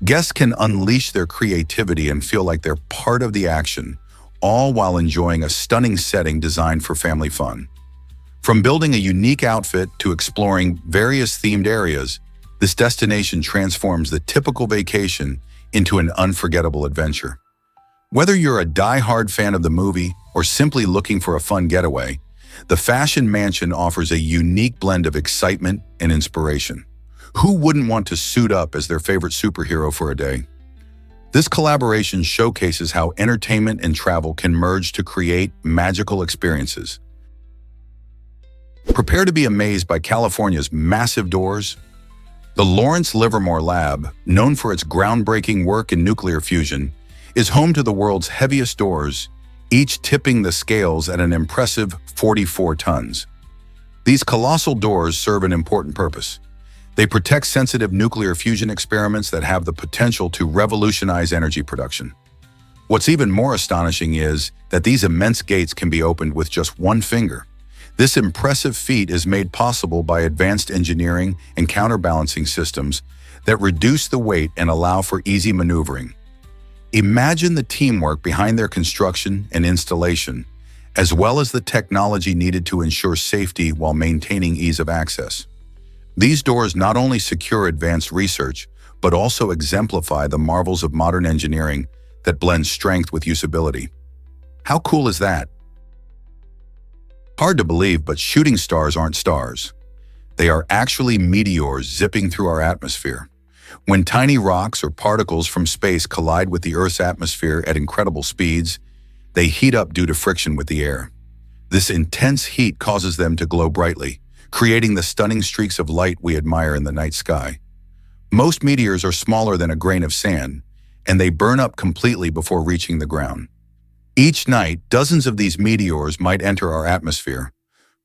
Guests can unleash their creativity and feel like they're part of the action, all while enjoying a stunning setting designed for family fun. From building a unique outfit to exploring various themed areas, this destination transforms the typical vacation into an unforgettable adventure. Whether you're a die-hard fan of the movie or simply looking for a fun getaway, the Fashion Mansion offers a unique blend of excitement and inspiration. Who wouldn't want to suit up as their favorite superhero for a day? This collaboration showcases how entertainment and travel can merge to create magical experiences. Prepare to be amazed by California's massive doors. The Lawrence Livermore Lab, known for its groundbreaking work in nuclear fusion, is home to the world's heaviest doors, each tipping the scales at an impressive 44 tons. These colossal doors serve an important purpose. They protect sensitive nuclear fusion experiments that have the potential to revolutionize energy production. What's even more astonishing is that these immense gates can be opened with just one finger. This impressive feat is made possible by advanced engineering and counterbalancing systems that reduce the weight and allow for easy maneuvering. Imagine the teamwork behind their construction and installation, as well as the technology needed to ensure safety while maintaining ease of access. These doors not only secure advanced research, but also exemplify the marvels of modern engineering that blends strength with usability. How cool is that? Hard to believe, but shooting stars aren't stars. They are actually meteors zipping through our atmosphere. When tiny rocks or particles from space collide with the Earth's atmosphere at incredible speeds, they heat up due to friction with the air. This intense heat causes them to glow brightly, creating the stunning streaks of light we admire in the night sky. Most meteors are smaller than a grain of sand, and they burn up completely before reaching the ground. Each night, dozens of these meteors might enter our atmosphere,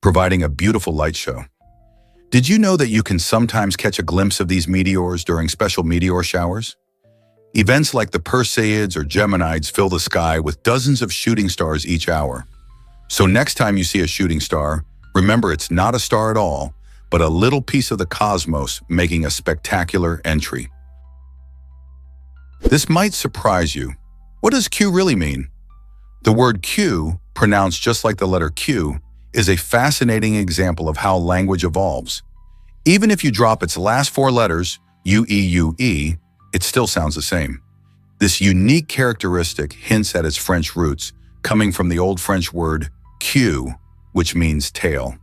providing a beautiful light show. Did you know that you can sometimes catch a glimpse of these meteors during special meteor showers? Events like the Perseids or Geminids fill the sky with dozens of shooting stars each hour. So next time you see a shooting star, remember it's not a star at all, but a little piece of the cosmos making a spectacular entry. This might surprise you. What does Q really mean? The word Q, pronounced just like the letter Q, is a fascinating example of how language evolves. Even if you drop its last four letters, U-E-U-E, it still sounds the same. This unique characteristic hints at its French roots, coming from the Old French word queue, which means tail.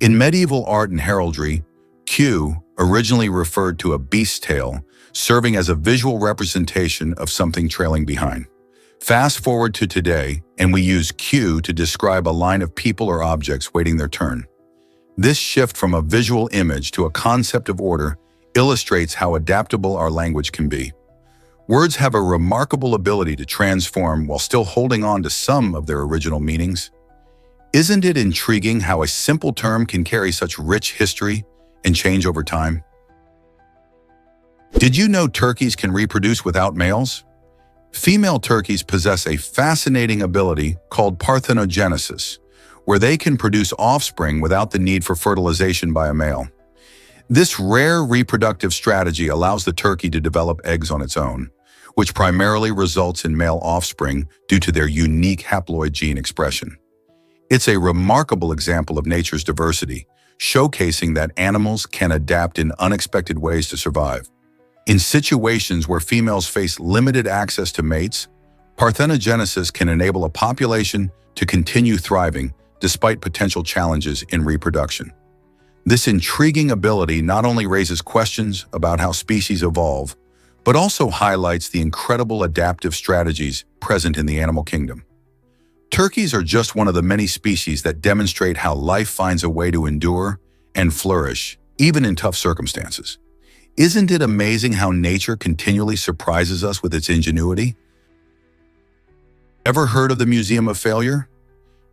In medieval art and heraldry, Q originally referred to a beast's tail, serving as a visual representation of something trailing behind. Fast forward to today, and we use Q to describe a line of people or objects waiting their turn. This shift from a visual image to a concept of order illustrates how adaptable our language can be. Words have a remarkable ability to transform while still holding on to some of their original meanings. Isn't it intriguing how a simple term can carry such rich history and change over time? Did you know turkeys can reproduce without males? Female turkeys possess a fascinating ability called parthenogenesis, where they can produce offspring without the need for fertilization by a male. This rare reproductive strategy allows the turkey to develop eggs on its own, which primarily results in male offspring due to their unique haploid gene expression. It's a remarkable example of nature's diversity, showcasing that animals can adapt in unexpected ways to survive. In situations where females face limited access to mates, parthenogenesis can enable a population to continue thriving despite potential challenges in reproduction. This intriguing ability not only raises questions about how species evolve, but also highlights the incredible adaptive strategies present in the animal kingdom. Turkeys are just one of the many species that demonstrate how life finds a way to endure and flourish, even in tough circumstances. Isn't it amazing how nature continually surprises us with its ingenuity? Ever heard of the Museum of Failure?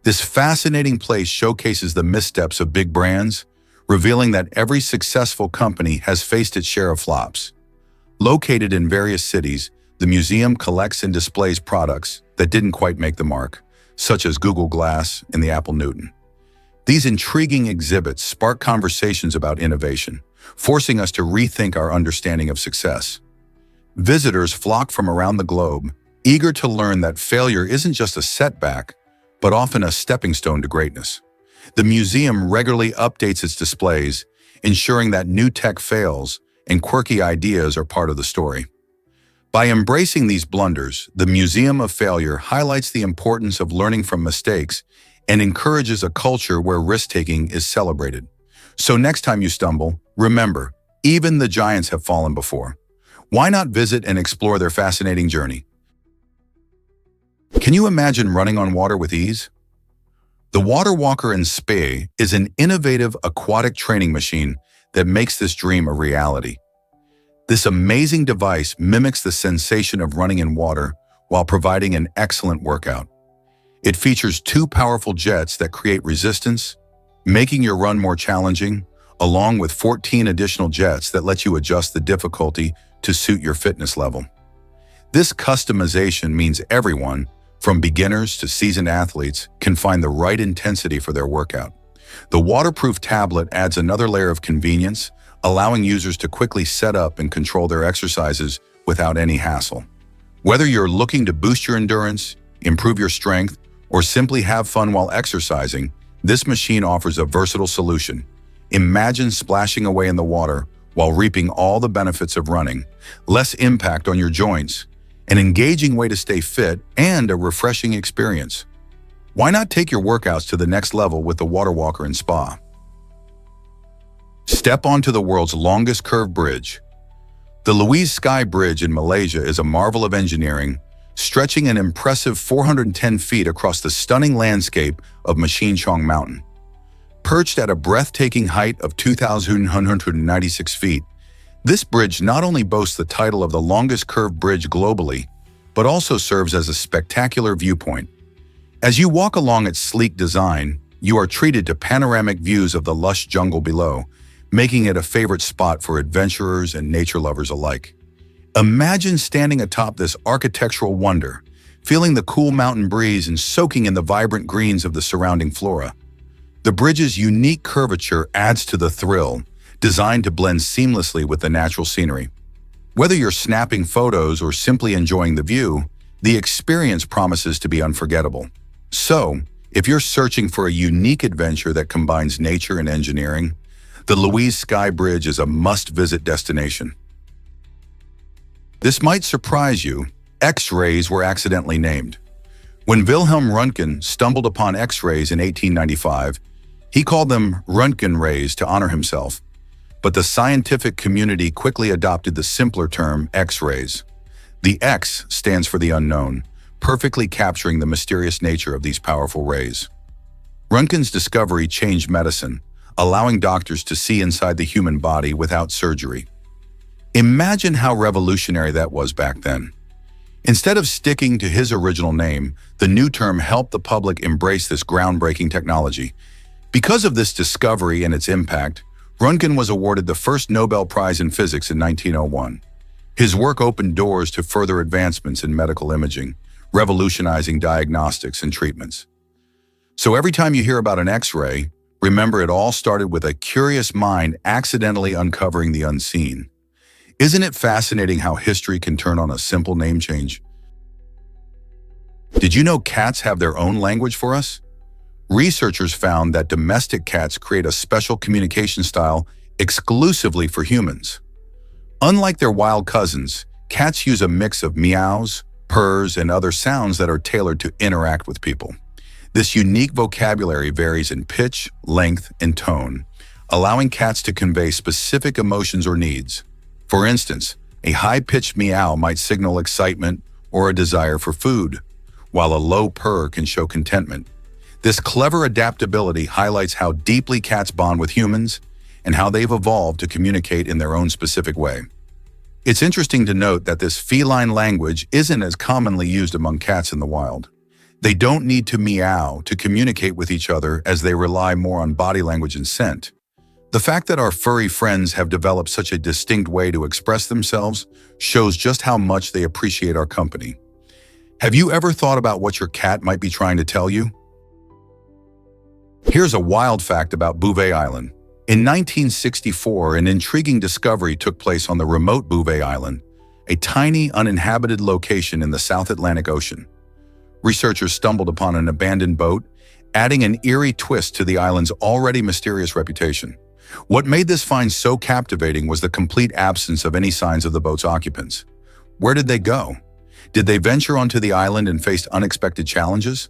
This fascinating place showcases the missteps of big brands, revealing that every successful company has faced its share of flops. Located in various cities, the museum collects and displays products that didn't quite make the mark, such as Google Glass and the Apple Newton. These intriguing exhibits spark conversations about innovation, forcing us to rethink our understanding of success. Visitors flock from around the globe, eager to learn that failure isn't just a setback, but often a stepping stone to greatness. The museum regularly updates its displays, ensuring that new tech fails and quirky ideas are part of the story. By embracing these blunders, the Museum of Failure highlights the importance of learning from mistakes and encourages a culture where risk-taking is celebrated. So next time you stumble, remember, even the giants have fallen before. Why not visit and explore their fascinating journey? Can you imagine running on water with ease? The Water Walker in Spee is an innovative aquatic training machine that makes this dream a reality. This amazing device mimics the sensation of running in water while providing an excellent workout. It features 2 powerful jets that create resistance, making your run more challenging, along with 14 additional jets that let you adjust the difficulty to suit your fitness level. This customization means everyone, from beginners to seasoned athletes, can find the right intensity for their workout. The waterproof tablet adds another layer of convenience, allowing users to quickly set up and control their exercises without any hassle. Whether you're looking to boost your endurance, improve your strength, or simply have fun while exercising, this machine offers a versatile solution. Imagine splashing away in the water while reaping all the benefits of running, less impact on your joints, an engaging way to stay fit, and a refreshing experience. Why not take your workouts to the next level with the Water Walker in Spa? Step onto the world's longest curved bridge. The Louise Sky Bridge in Malaysia is a marvel of engineering, stretching an impressive 410 feet across the stunning landscape of Machine Chong Mountain. Perched at a breathtaking height of 2,196 feet, this bridge not only boasts the title of the longest curved bridge globally, but also serves as a spectacular viewpoint. As you walk along its sleek design, you are treated to panoramic views of the lush jungle below, making it a favorite spot for adventurers and nature lovers alike. Imagine standing atop this architectural wonder, feeling the cool mountain breeze and soaking in the vibrant greens of the surrounding flora. The bridge's unique curvature adds to the thrill, designed to blend seamlessly with the natural scenery. Whether you're snapping photos or simply enjoying the view, the experience promises to be unforgettable. So, if you're searching for a unique adventure that combines nature and engineering, the Louise Sky Bridge is a must-visit destination. This might surprise you. X-rays were accidentally named. When Wilhelm Röntgen stumbled upon X-rays in 1895, he called them Röntgen rays to honor himself. But the scientific community quickly adopted the simpler term X-rays. The X stands for the unknown, perfectly capturing the mysterious nature of these powerful rays. Röntgen's discovery changed medicine, allowing doctors to see inside the human body without surgery. Imagine how revolutionary that was back then. Instead of sticking to his original name, the new term helped the public embrace this groundbreaking technology. Because of this discovery and its impact, Röntgen was awarded the first Nobel Prize in Physics in 1901. His work opened doors to further advancements in medical imaging, revolutionizing diagnostics and treatments. So every time you hear about an X-ray, remember it all started with a curious mind accidentally uncovering the unseen. Isn't it fascinating how history can turn on a simple name change? Did you know cats have their own language for us? Researchers found that domestic cats create a special communication style exclusively for humans. Unlike their wild cousins, cats use a mix of meows, purrs, and other sounds that are tailored to interact with people. This unique vocabulary varies in pitch, length, and tone, allowing cats to convey specific emotions or needs. For instance, a high-pitched meow might signal excitement or a desire for food, while a low purr can show contentment. This clever adaptability highlights how deeply cats bond with humans and how they've evolved to communicate in their own specific way. It's interesting to note that this feline language isn't as commonly used among cats in the wild. They don't need to meow to communicate with each other, as they rely more on body language and scent. The fact that our furry friends have developed such a distinct way to express themselves shows just how much they appreciate our company. Have you ever thought about what your cat might be trying to tell you? Here's a wild fact about Bouvet Island. In 1964, an intriguing discovery took place on the remote Bouvet Island, a tiny, uninhabited location in the South Atlantic Ocean. Researchers stumbled upon an abandoned boat, adding an eerie twist to the island's already mysterious reputation. What made this find so captivating was the complete absence of any signs of the boat's occupants. Where did they go? Did they venture onto the island and face unexpected challenges?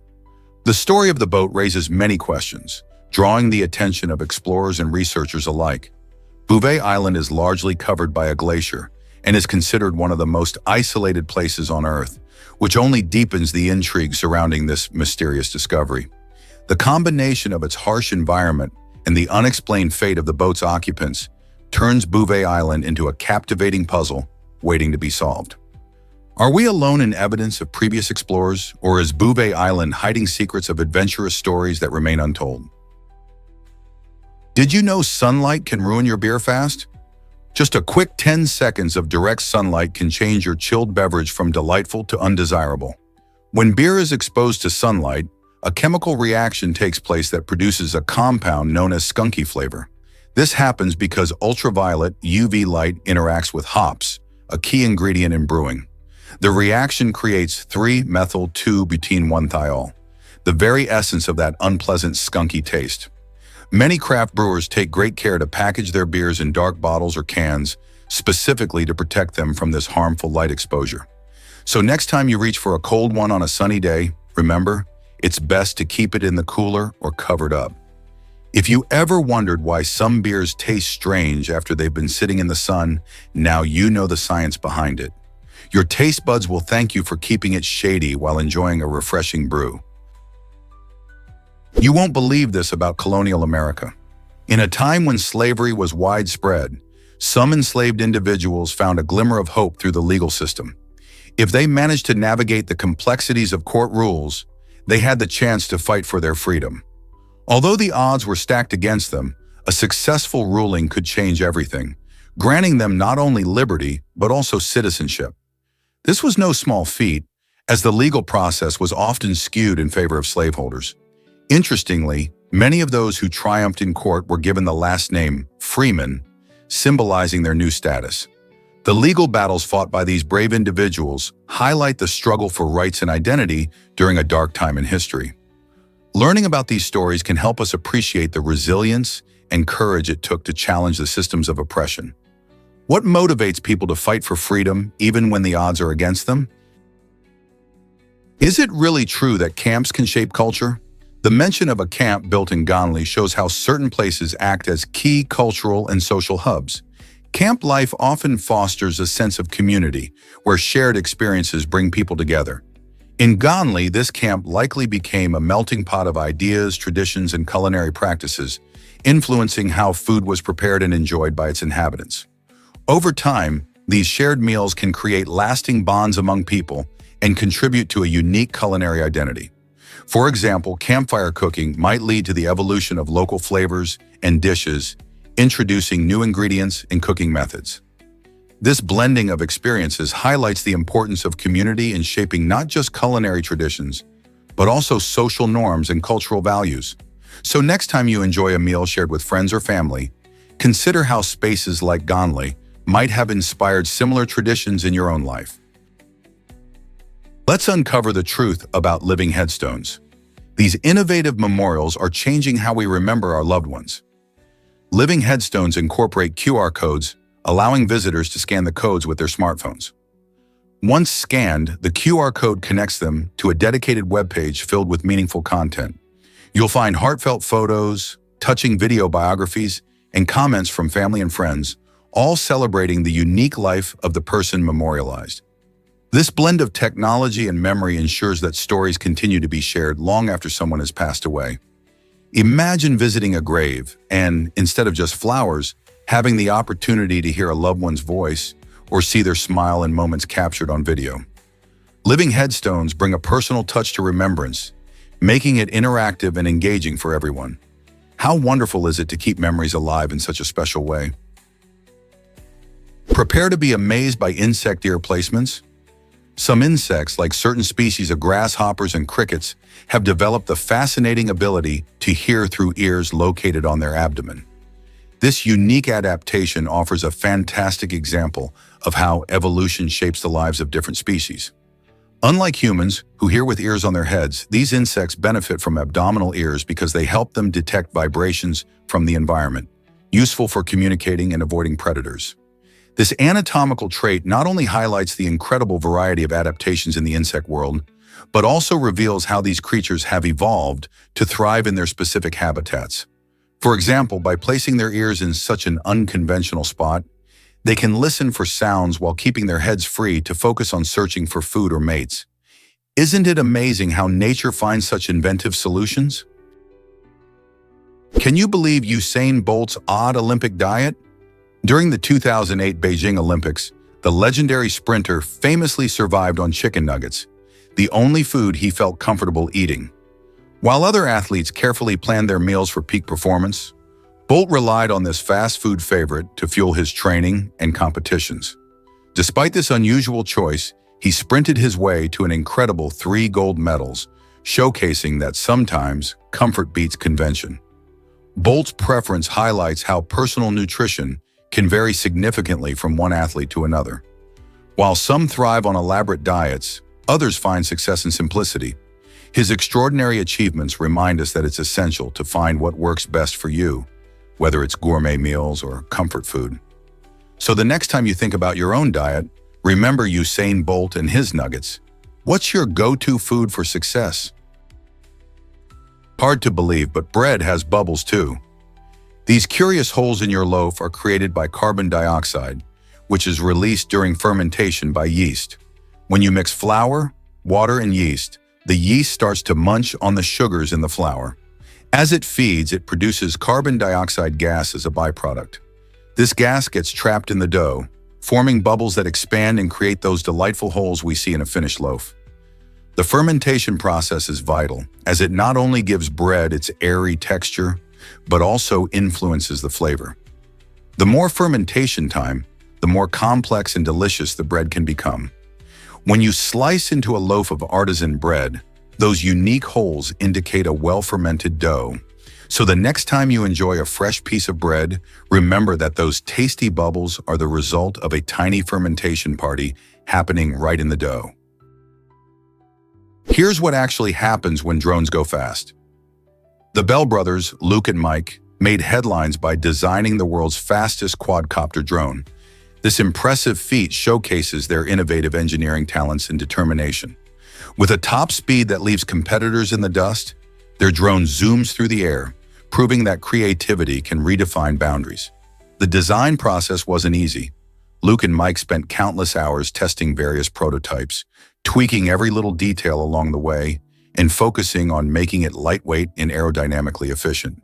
The story of the boat raises many questions, drawing the attention of explorers and researchers alike. Bouvet Island is largely covered by a glacier and is considered one of the most isolated places on Earth, which only deepens the intrigue surrounding this mysterious discovery. The combination of its harsh environment and the unexplained fate of the boat's occupants turns Bouvet Island into a captivating puzzle waiting to be solved. Are we alone in evidence of previous explorers, or is Bouvet Island hiding secrets of adventurous stories that remain untold? Did you know sunlight can ruin your beer fast? Just a quick 10 seconds of direct sunlight can change your chilled beverage from delightful to undesirable. When beer is exposed to sunlight, a chemical reaction takes place that produces a compound known as skunky flavor. This happens because ultraviolet UV light interacts with hops, a key ingredient in brewing. The reaction creates 3-methyl-2-butene-1-thiol, the very essence of that unpleasant skunky taste. Many craft brewers take great care to package their beers in dark bottles or cans, specifically to protect them from this harmful light exposure. So next time you reach for a cold one on a sunny day, remember, it's best to keep it in the cooler or covered up. If you ever wondered why some beers taste strange after they've been sitting in the sun, now you know the science behind it. Your taste buds will thank you for keeping it shady while enjoying a refreshing brew. You won't believe this about colonial America. In a time when slavery was widespread, some enslaved individuals found a glimmer of hope through the legal system. If they managed to navigate the complexities of court rules, they had the chance to fight for their freedom. Although the odds were stacked against them, a successful ruling could change everything, granting them not only liberty, but also citizenship. This was no small feat, as the legal process was often skewed in favor of slaveholders. Interestingly, many of those who triumphed in court were given the last name Freeman, symbolizing their new status. The legal battles fought by these brave individuals highlight the struggle for rights and identity during a dark time in history. Learning about these stories can help us appreciate the resilience and courage it took to challenge the systems of oppression. What motivates people to fight for freedom even when the odds are against them? Is it really true that camps can shape culture? The mention of a camp built in Ganli shows how certain places act as key cultural and social hubs. Camp life often fosters a sense of community, where shared experiences bring people together. In Ganli, this camp likely became a melting pot of ideas, traditions, and culinary practices, influencing how food was prepared and enjoyed by its inhabitants. Over time, these shared meals can create lasting bonds among people and contribute to a unique culinary identity. For example, campfire cooking might lead to the evolution of local flavors and dishes, introducing new ingredients and cooking methods. This blending of experiences highlights the importance of community in shaping not just culinary traditions, but also social norms and cultural values. So next time you enjoy a meal shared with friends or family, consider how spaces like Ganli might have inspired similar traditions in your own life. Let's uncover the truth about living headstones. These innovative memorials are changing how we remember our loved ones. Living headstones incorporate QR codes, allowing visitors to scan the codes with their smartphones. Once scanned, the QR code connects them to a dedicated webpage filled with meaningful content. You'll find heartfelt photos, touching video biographies, and comments from family and friends, all celebrating the unique life of the person memorialized. This blend of technology and memory ensures that stories continue to be shared long after someone has passed away. Imagine visiting a grave and, instead of just flowers, having the opportunity to hear a loved one's voice or see their smile in moments captured on video. Living headstones bring a personal touch to remembrance, making it interactive and engaging for everyone. How wonderful is it to keep memories alive in such a special way? Prepare to be amazed by insect ear placements. Some insects, like certain species of grasshoppers and crickets, have developed the fascinating ability to hear through ears located on their abdomen. This unique adaptation offers a fantastic example of how evolution shapes the lives of different species. Unlike humans, who hear with ears on their heads, these insects benefit from abdominal ears because they help them detect vibrations from the environment, useful for communicating and avoiding predators. This anatomical trait not only highlights the incredible variety of adaptations in the insect world, but also reveals how these creatures have evolved to thrive in their specific habitats. For example, by placing their ears in such an unconventional spot, they can listen for sounds while keeping their heads free to focus on searching for food or mates. Isn't it amazing how nature finds such inventive solutions? Can you believe Usain Bolt's odd Olympic diet? During the 2008 Beijing Olympics, the legendary sprinter famously survived on chicken nuggets, the only food he felt comfortable eating. While other athletes carefully planned their meals for peak performance, Bolt relied on this fast food favorite to fuel his training and competitions. Despite this unusual choice, he sprinted his way to an incredible 3 gold medals, showcasing that sometimes comfort beats convention. Bolt's preference highlights how personal nutrition can vary significantly from one athlete to another. While some thrive on elaborate diets, others find success in simplicity. His extraordinary achievements remind us that it's essential to find what works best for you, whether it's gourmet meals or comfort food. So the next time you think about your own diet, remember Usain Bolt and his nuggets. What's your go-to food for success? Hard to believe, but bread has bubbles too. These curious holes in your loaf are created by carbon dioxide, which is released during fermentation by yeast. When you mix flour, water, and yeast, the yeast starts to munch on the sugars in the flour. As it feeds, it produces carbon dioxide gas as a byproduct. This gas gets trapped in the dough, forming bubbles that expand and create those delightful holes we see in a finished loaf. The fermentation process is vital, as it not only gives bread its airy texture, but also influences the flavor. The more fermentation time, the more complex and delicious the bread can become. When you slice into a loaf of artisan bread, those unique holes indicate a well-fermented dough. So the next time you enjoy a fresh piece of bread, remember that those tasty bubbles are the result of a tiny fermentation party happening right in the dough. Here's what actually happens when drones go fast. The Bell brothers, Luke and Mike, made headlines by designing the world's fastest quadcopter drone. This impressive feat showcases their innovative engineering talents and determination. With a top speed that leaves competitors in the dust, their drone zooms through the air, proving that creativity can redefine boundaries. The design process wasn't easy. Luke and Mike spent countless hours testing various prototypes, tweaking every little detail along the way, and focusing on making it lightweight and aerodynamically efficient.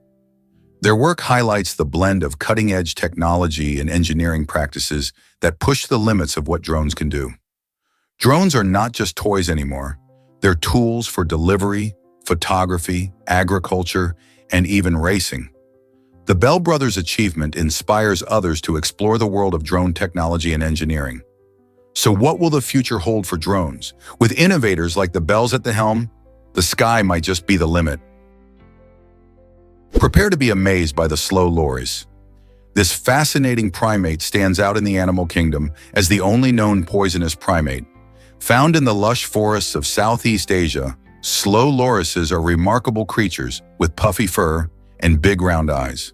Their work highlights the blend of cutting-edge technology and engineering practices that push the limits of what drones can do. Drones are not just toys anymore. They're tools for delivery, photography, agriculture, and even racing. The Bell brothers' achievement inspires others to explore the world of drone technology and engineering. So what will the future hold for drones? With innovators like the Bells at the helm, the sky might just be the limit. Prepare to be amazed by the slow loris. This fascinating primate stands out in the animal kingdom as the only known poisonous primate. Found in the lush forests of Southeast Asia, slow lorises are remarkable creatures with puffy fur and big round eyes.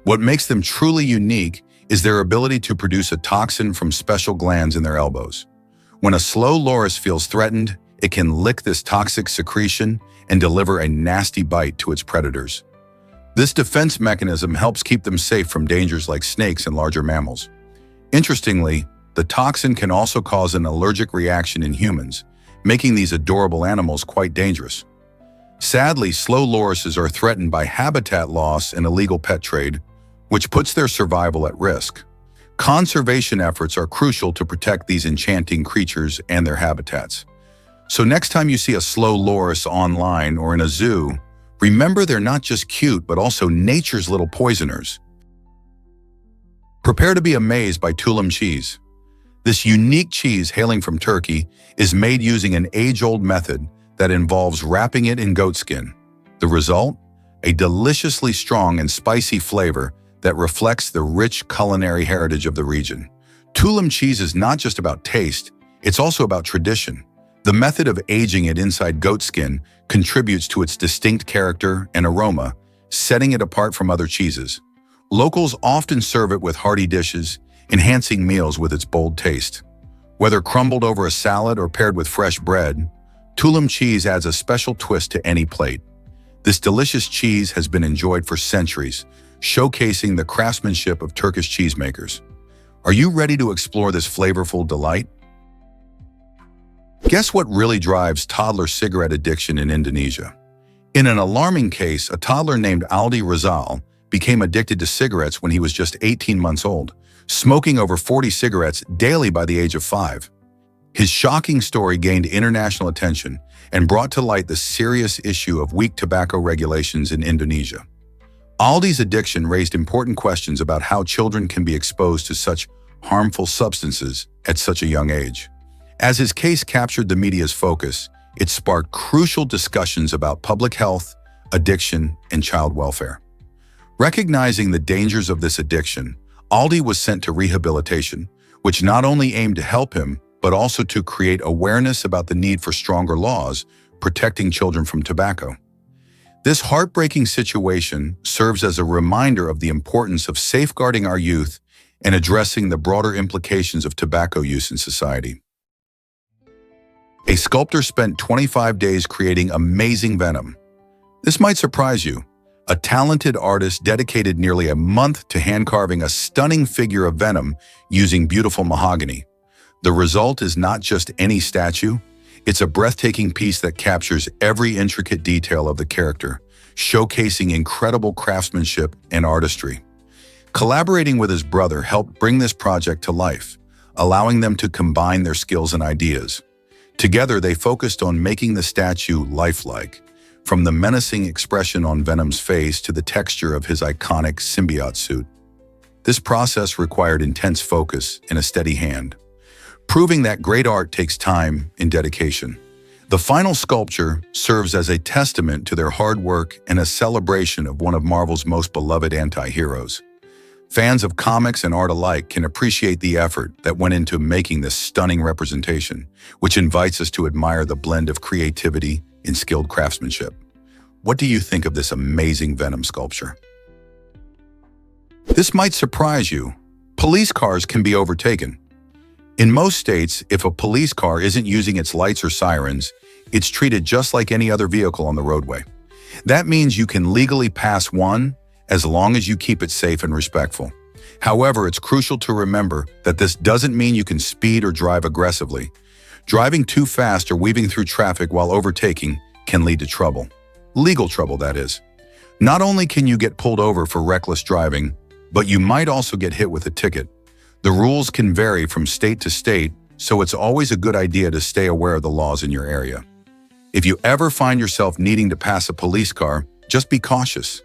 What makes them truly unique is their ability to produce a toxin from special glands in their elbows. When a slow loris feels threatened, it can lick this toxic secretion and deliver a nasty bite to its predators. This defense mechanism helps keep them safe from dangers like snakes and larger mammals. Interestingly, the toxin can also cause an allergic reaction in humans, making these adorable animals quite dangerous. Sadly, slow lorises are threatened by habitat loss and illegal pet trade, which puts their survival at risk. Conservation efforts are crucial to protect these enchanting creatures and their habitats. So next time you see a slow loris online or in a zoo, remember they're not just cute, but also nature's little poisoners. Prepare to be amazed by tulum cheese. This unique cheese hailing from Turkey is made using an age-old method that involves wrapping it in goat skin. The result? A deliciously strong and spicy flavor that reflects the rich culinary heritage of the region. Tulum cheese is not just about taste, it's also about tradition. The method of aging it inside goat skin contributes to its distinct character and aroma, setting it apart from other cheeses. Locals often serve it with hearty dishes, enhancing meals with its bold taste. Whether crumbled over a salad or paired with fresh bread, tulum cheese adds a special twist to any plate. This delicious cheese has been enjoyed for centuries, showcasing the craftsmanship of Turkish cheesemakers. Are you ready to explore this flavorful delight? Guess what really drives toddler cigarette addiction in Indonesia? In an alarming case, a toddler named Aldi Rizal became addicted to cigarettes when he was just 18 months old, smoking over 40 cigarettes daily by the age of 5. His shocking story gained international attention and brought to light the serious issue of weak tobacco regulations in Indonesia. Aldi's addiction raised important questions about how children can be exposed to such harmful substances at such a young age. As his case captured the media's focus, it sparked crucial discussions about public health, addiction, and child welfare. Recognizing the dangers of this addiction, Aldi was sent to rehabilitation, which not only aimed to help him, but also to create awareness about the need for stronger laws protecting children from tobacco. This heartbreaking situation serves as a reminder of the importance of safeguarding our youth and addressing the broader implications of tobacco use in society. A sculptor spent 25 days creating amazing venom. This might surprise you. A talented artist dedicated nearly a month to hand-carving a stunning figure of Venom using beautiful mahogany. The result is not just any statue, it's a breathtaking piece that captures every intricate detail of the character, showcasing incredible craftsmanship and artistry. Collaborating with his brother helped bring this project to life, allowing them to combine their skills and ideas. Together, they focused on making the statue lifelike, from the menacing expression on Venom's face to the texture of his iconic symbiote suit. This process required intense focus and a steady hand, proving that great art takes time and dedication. The final sculpture serves as a testament to their hard work and a celebration of one of Marvel's most beloved anti-heroes. Fans of comics and art alike can appreciate the effort that went into making this stunning representation, which invites us to admire the blend of creativity and skilled craftsmanship. What do you think of this amazing Venom sculpture? This might surprise you. Police cars can be overtaken. In most states, if a police car isn't using its lights or sirens, it's treated just like any other vehicle on the roadway. That means you can legally pass one as long as you keep it safe and respectful. However, it's crucial to remember that this doesn't mean you can speed or drive aggressively. Driving too fast or weaving through traffic while overtaking can lead to trouble. Legal trouble, that is. Not only can you get pulled over for reckless driving, but you might also get hit with a ticket. The rules can vary from state to state, so it's always a good idea to stay aware of the laws in your area. If you ever find yourself needing to pass a police car, just be cautious.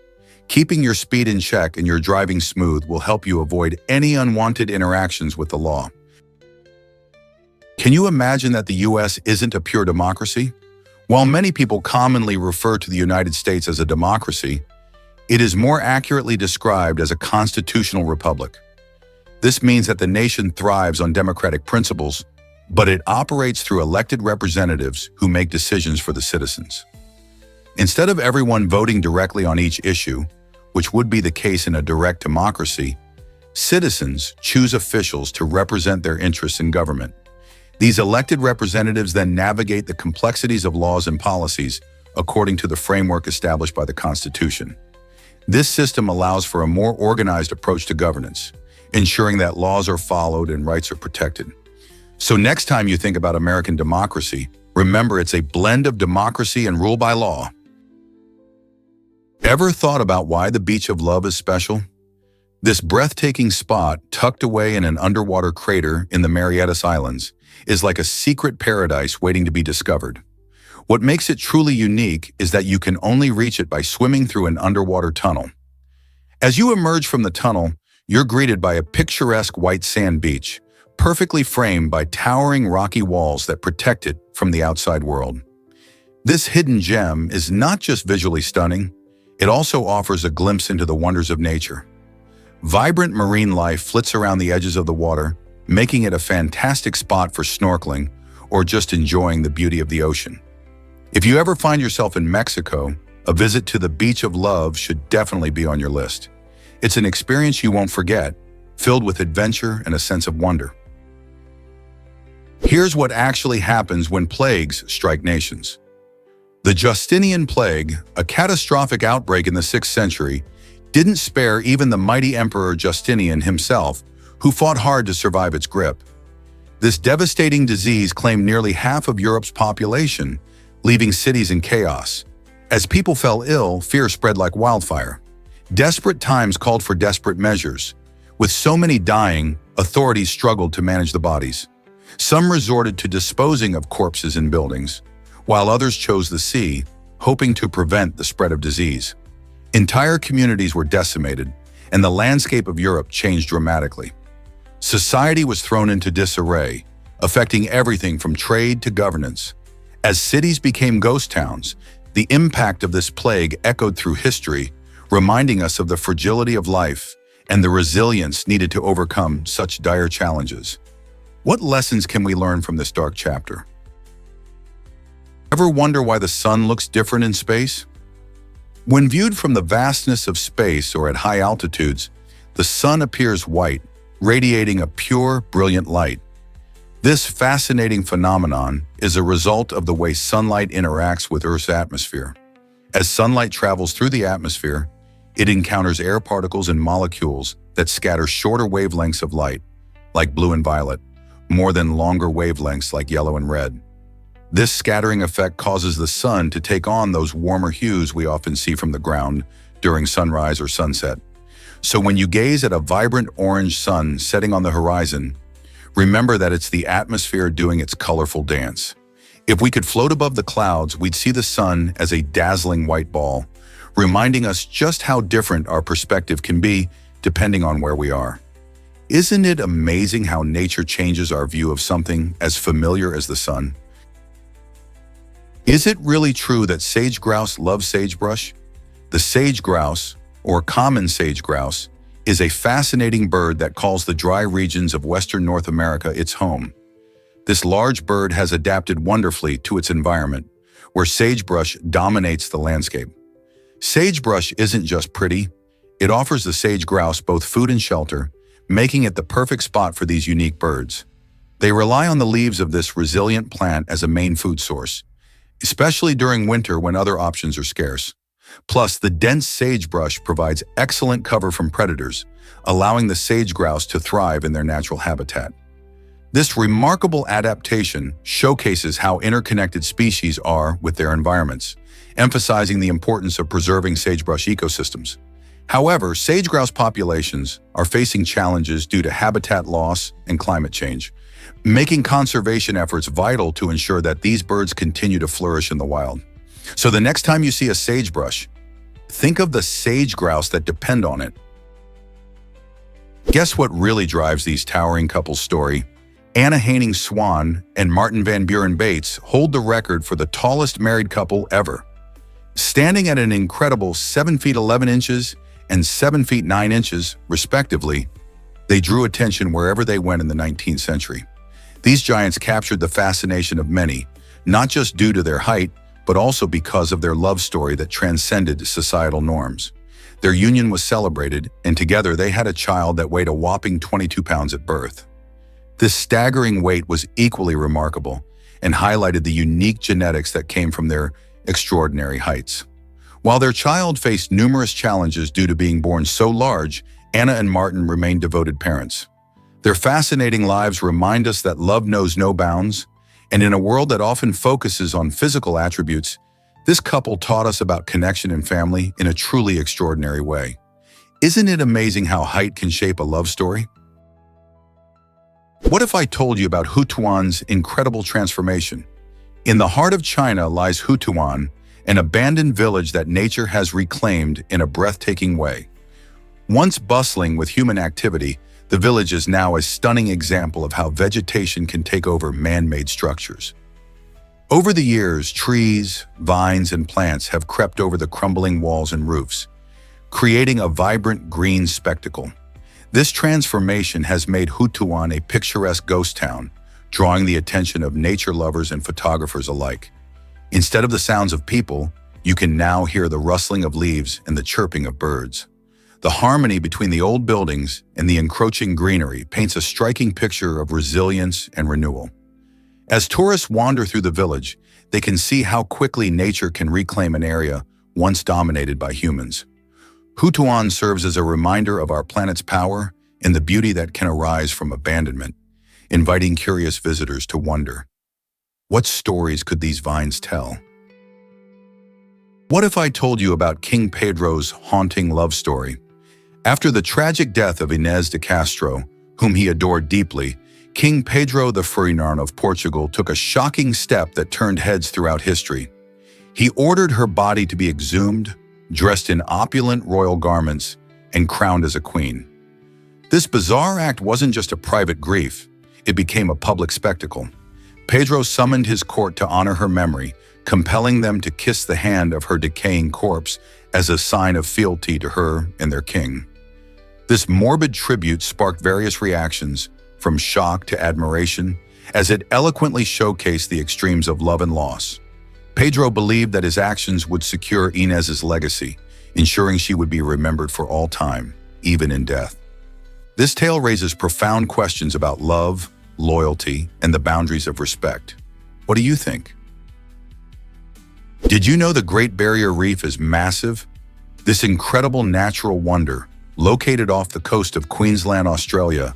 Keeping your speed in check and your driving smooth will help you avoid any unwanted interactions with the law. Can you imagine that the US isn't a pure democracy? While many people commonly refer to the United States as a democracy, it is more accurately described as a constitutional republic. This means that the nation thrives on democratic principles, but it operates through elected representatives who make decisions for the citizens. Instead of everyone voting directly on each issue, which would be the case in a direct democracy, citizens choose officials to represent their interests in government. These elected representatives then navigate the complexities of laws and policies according to the framework established by the Constitution. This system allows for a more organized approach to governance, ensuring that laws are followed and rights are protected. So next time you think about American democracy, remember it's a blend of democracy and rule by law. Ever thought about why the Beach of Love is special? This breathtaking spot, tucked away in an underwater crater in the Marianas Islands, is like a secret paradise waiting to be discovered. What makes it truly unique is that you can only reach it by swimming through an underwater tunnel. As you emerge from the tunnel, you're greeted by a picturesque white sand beach, perfectly framed by towering rocky walls that protect it from the outside world. This hidden gem is not just visually stunning, it also offers a glimpse into the wonders of nature. Vibrant marine life flits around the edges of the water, making it a fantastic spot for snorkeling or just enjoying the beauty of the ocean. If you ever find yourself in Mexico, a visit to the Beach of Love should definitely be on your list. It's an experience you won't forget, filled with adventure and a sense of wonder. Here's what actually happens when plagues strike nations. The Justinian plague, a catastrophic outbreak in the 6th century, didn't spare even the mighty Emperor Justinian himself, who fought hard to survive its grip. This devastating disease claimed nearly half of Europe's population, leaving cities in chaos. As people fell ill, fear spread like wildfire. Desperate times called for desperate measures. With so many dying, authorities struggled to manage the bodies. Some resorted to disposing of corpses in buildings, while others chose the sea, hoping to prevent the spread of disease. Entire communities were decimated, and the landscape of Europe changed dramatically. Society was thrown into disarray, affecting everything from trade to governance. As cities became ghost towns, the impact of this plague echoed through history, reminding us of the fragility of life and the resilience needed to overcome such dire challenges. What lessons can we learn from this dark chapter? Ever wonder why the sun looks different in space? When viewed from the vastness of space or at high altitudes, the sun appears white, radiating a pure, brilliant light. This fascinating phenomenon is a result of the way sunlight interacts with Earth's atmosphere. As sunlight travels through the atmosphere, it encounters air particles and molecules that scatter shorter wavelengths of light, like blue and violet, more than longer wavelengths like yellow and red. This scattering effect causes the sun to take on those warmer hues we often see from the ground during sunrise or sunset. So when you gaze at a vibrant orange sun setting on the horizon, remember that it's the atmosphere doing its colorful dance. If we could float above the clouds, we'd see the sun as a dazzling white ball, reminding us just how different our perspective can be depending on where we are. Isn't it amazing how nature changes our view of something as familiar as the sun? Is it really true that sage grouse love sagebrush? The sage grouse, or common sage grouse, is a fascinating bird that calls the dry regions of Western North America its home. This large bird has adapted wonderfully to its environment, where sagebrush dominates the landscape. Sagebrush isn't just pretty, it offers the sage grouse both food and shelter, making it the perfect spot for these unique birds. They rely on the leaves of this resilient plant as a main food source, especially during winter when other options are scarce. Plus, the dense sagebrush provides excellent cover from predators, allowing the sage grouse to thrive in their natural habitat. This remarkable adaptation showcases how interconnected species are with their environments, emphasizing the importance of preserving sagebrush ecosystems. However, sage grouse populations are facing challenges due to habitat loss and climate change, making conservation efforts vital to ensure that these birds continue to flourish in the wild. So the next time you see a sagebrush, Think of the sage grouse that depend on it. Guess what really drives these towering couples' story? Anna Haining-Swan and Martin Van Buren Bates hold the record for the tallest married couple ever. Standing at an incredible 7 feet 11 inches and 7 feet 9 inches, respectively, they drew attention wherever they went in the 19th century. These giants captured the fascination of many, not just due to their height, but also because of their love story that transcended societal norms. Their union was celebrated, and together they had a child that weighed a whopping 22 pounds at birth. This staggering weight was equally remarkable and highlighted the unique genetics that came from their extraordinary heights. While their child faced numerous challenges due to being born so large, Anna and Martin remained devoted parents. Their fascinating lives remind us that love knows no bounds, and in a world that often focuses on physical attributes, this couple taught us about connection and family in a truly extraordinary way. Isn't it amazing how height can shape a love story? What if I told you about Hutuan's incredible transformation? In the heart of China lies Hutuan, an abandoned village that nature has reclaimed in a breathtaking way. Once bustling with human activity, the village is now a stunning example of how vegetation can take over man-made structures. Over the years, trees, vines, and plants have crept over the crumbling walls and roofs, creating a vibrant green spectacle. This transformation has made Hutuan a picturesque ghost town, drawing the attention of nature lovers and photographers alike. Instead of the sounds of people, you can now hear the rustling of leaves and the chirping of birds. The harmony between the old buildings and the encroaching greenery paints a striking picture of resilience and renewal. As tourists wander through the village, they can see how quickly nature can reclaim an area once dominated by humans. Hutuan serves as a reminder of our planet's power and the beauty that can arise from abandonment, inviting curious visitors to wonder. What stories could these vines tell? What if I told you about King Pedro's haunting love story? After the tragic death of Inés de Castro, whom he adored deeply, King Pedro the Ferdinand of Portugal took a shocking step that turned heads throughout history. He ordered her body to be exhumed, dressed in opulent royal garments, and crowned as a queen. This bizarre act wasn't just a private grief, it became a public spectacle. Pedro summoned his court to honor her memory, compelling them to kiss the hand of her decaying corpse as a sign of fealty to her and their king. This morbid tribute sparked various reactions, from shock to admiration, as it eloquently showcased the extremes of love and loss. Pedro believed that his actions would secure Inés's legacy, ensuring she would be remembered for all time, even in death. This tale raises profound questions about love, loyalty, and the boundaries of respect. What do you think? Did you know the Great Barrier Reef is massive? This incredible natural wonder, located off the coast of Queensland, Australia,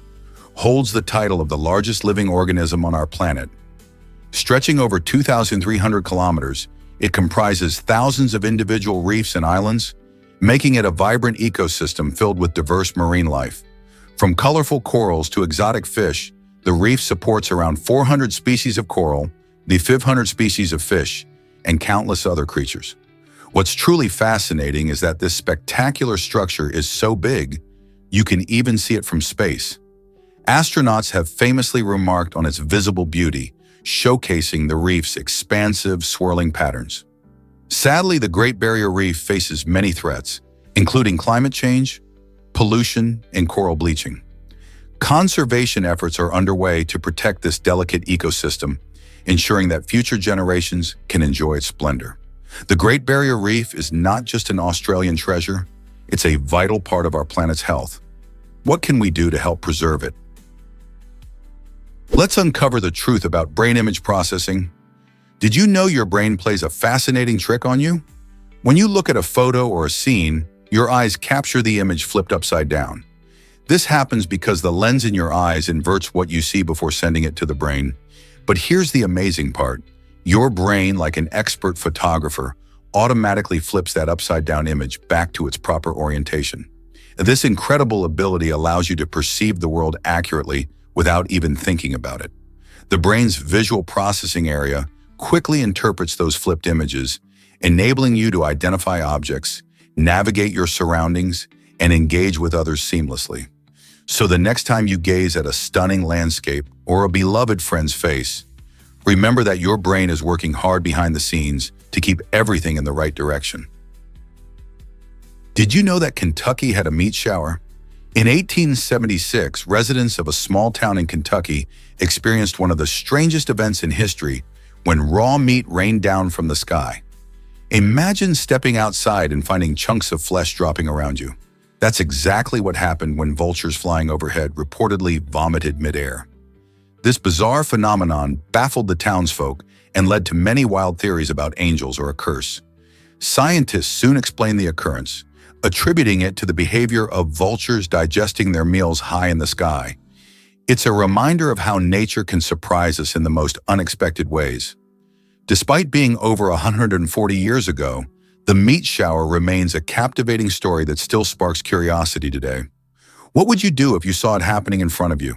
holds the title of the largest living organism on our planet. Stretching over 2,300 kilometers, it comprises thousands of individual reefs and islands, making it a vibrant ecosystem filled with diverse marine life. From colorful corals to exotic fish, the reef supports around 400 species of coral, the 500 species of fish, and countless other creatures. What's truly fascinating is that this spectacular structure is so big, you can even see it from space. Astronauts have famously remarked on its visible beauty, showcasing the reef's expansive, swirling patterns. Sadly, the Great Barrier Reef faces many threats, including climate change, pollution, and coral bleaching. Conservation efforts are underway to protect this delicate ecosystem, ensuring that future generations can enjoy its splendor. The Great Barrier Reef is not just an Australian treasure, it's a vital part of our planet's health. What can we do to help preserve it? Let's uncover the truth about brain image processing. Did you know your brain plays a fascinating trick on you? When you look at a photo or a scene, your eyes capture the image flipped upside down. This happens because the lens in your eyes inverts what you see before sending it to the brain. But here's the amazing part. Your brain, like an expert photographer, automatically flips that upside-down image back to its proper orientation. This incredible ability allows you to perceive the world accurately without even thinking about it. The brain's visual processing area quickly interprets those flipped images, enabling you to identify objects, navigate your surroundings, and engage with others seamlessly. So the next time you gaze at a stunning landscape or a beloved friend's face, remember that your brain is working hard behind the scenes to keep everything in the right direction. Did you know that Kentucky had a meat shower? In 1876, residents of a small town in Kentucky experienced one of the strangest events in history when raw meat rained down from the sky. Imagine stepping outside and finding chunks of flesh dropping around you. That's exactly what happened when vultures flying overhead reportedly vomited midair. This bizarre phenomenon baffled the townsfolk and led to many wild theories about angels or a curse. Scientists soon explained the occurrence, attributing it to the behavior of vultures digesting their meals high in the sky. It's a reminder of how nature can surprise us in the most unexpected ways. Despite being over 140 years ago, the meat shower remains a captivating story that still sparks curiosity today. What would you do if you saw it happening in front of you?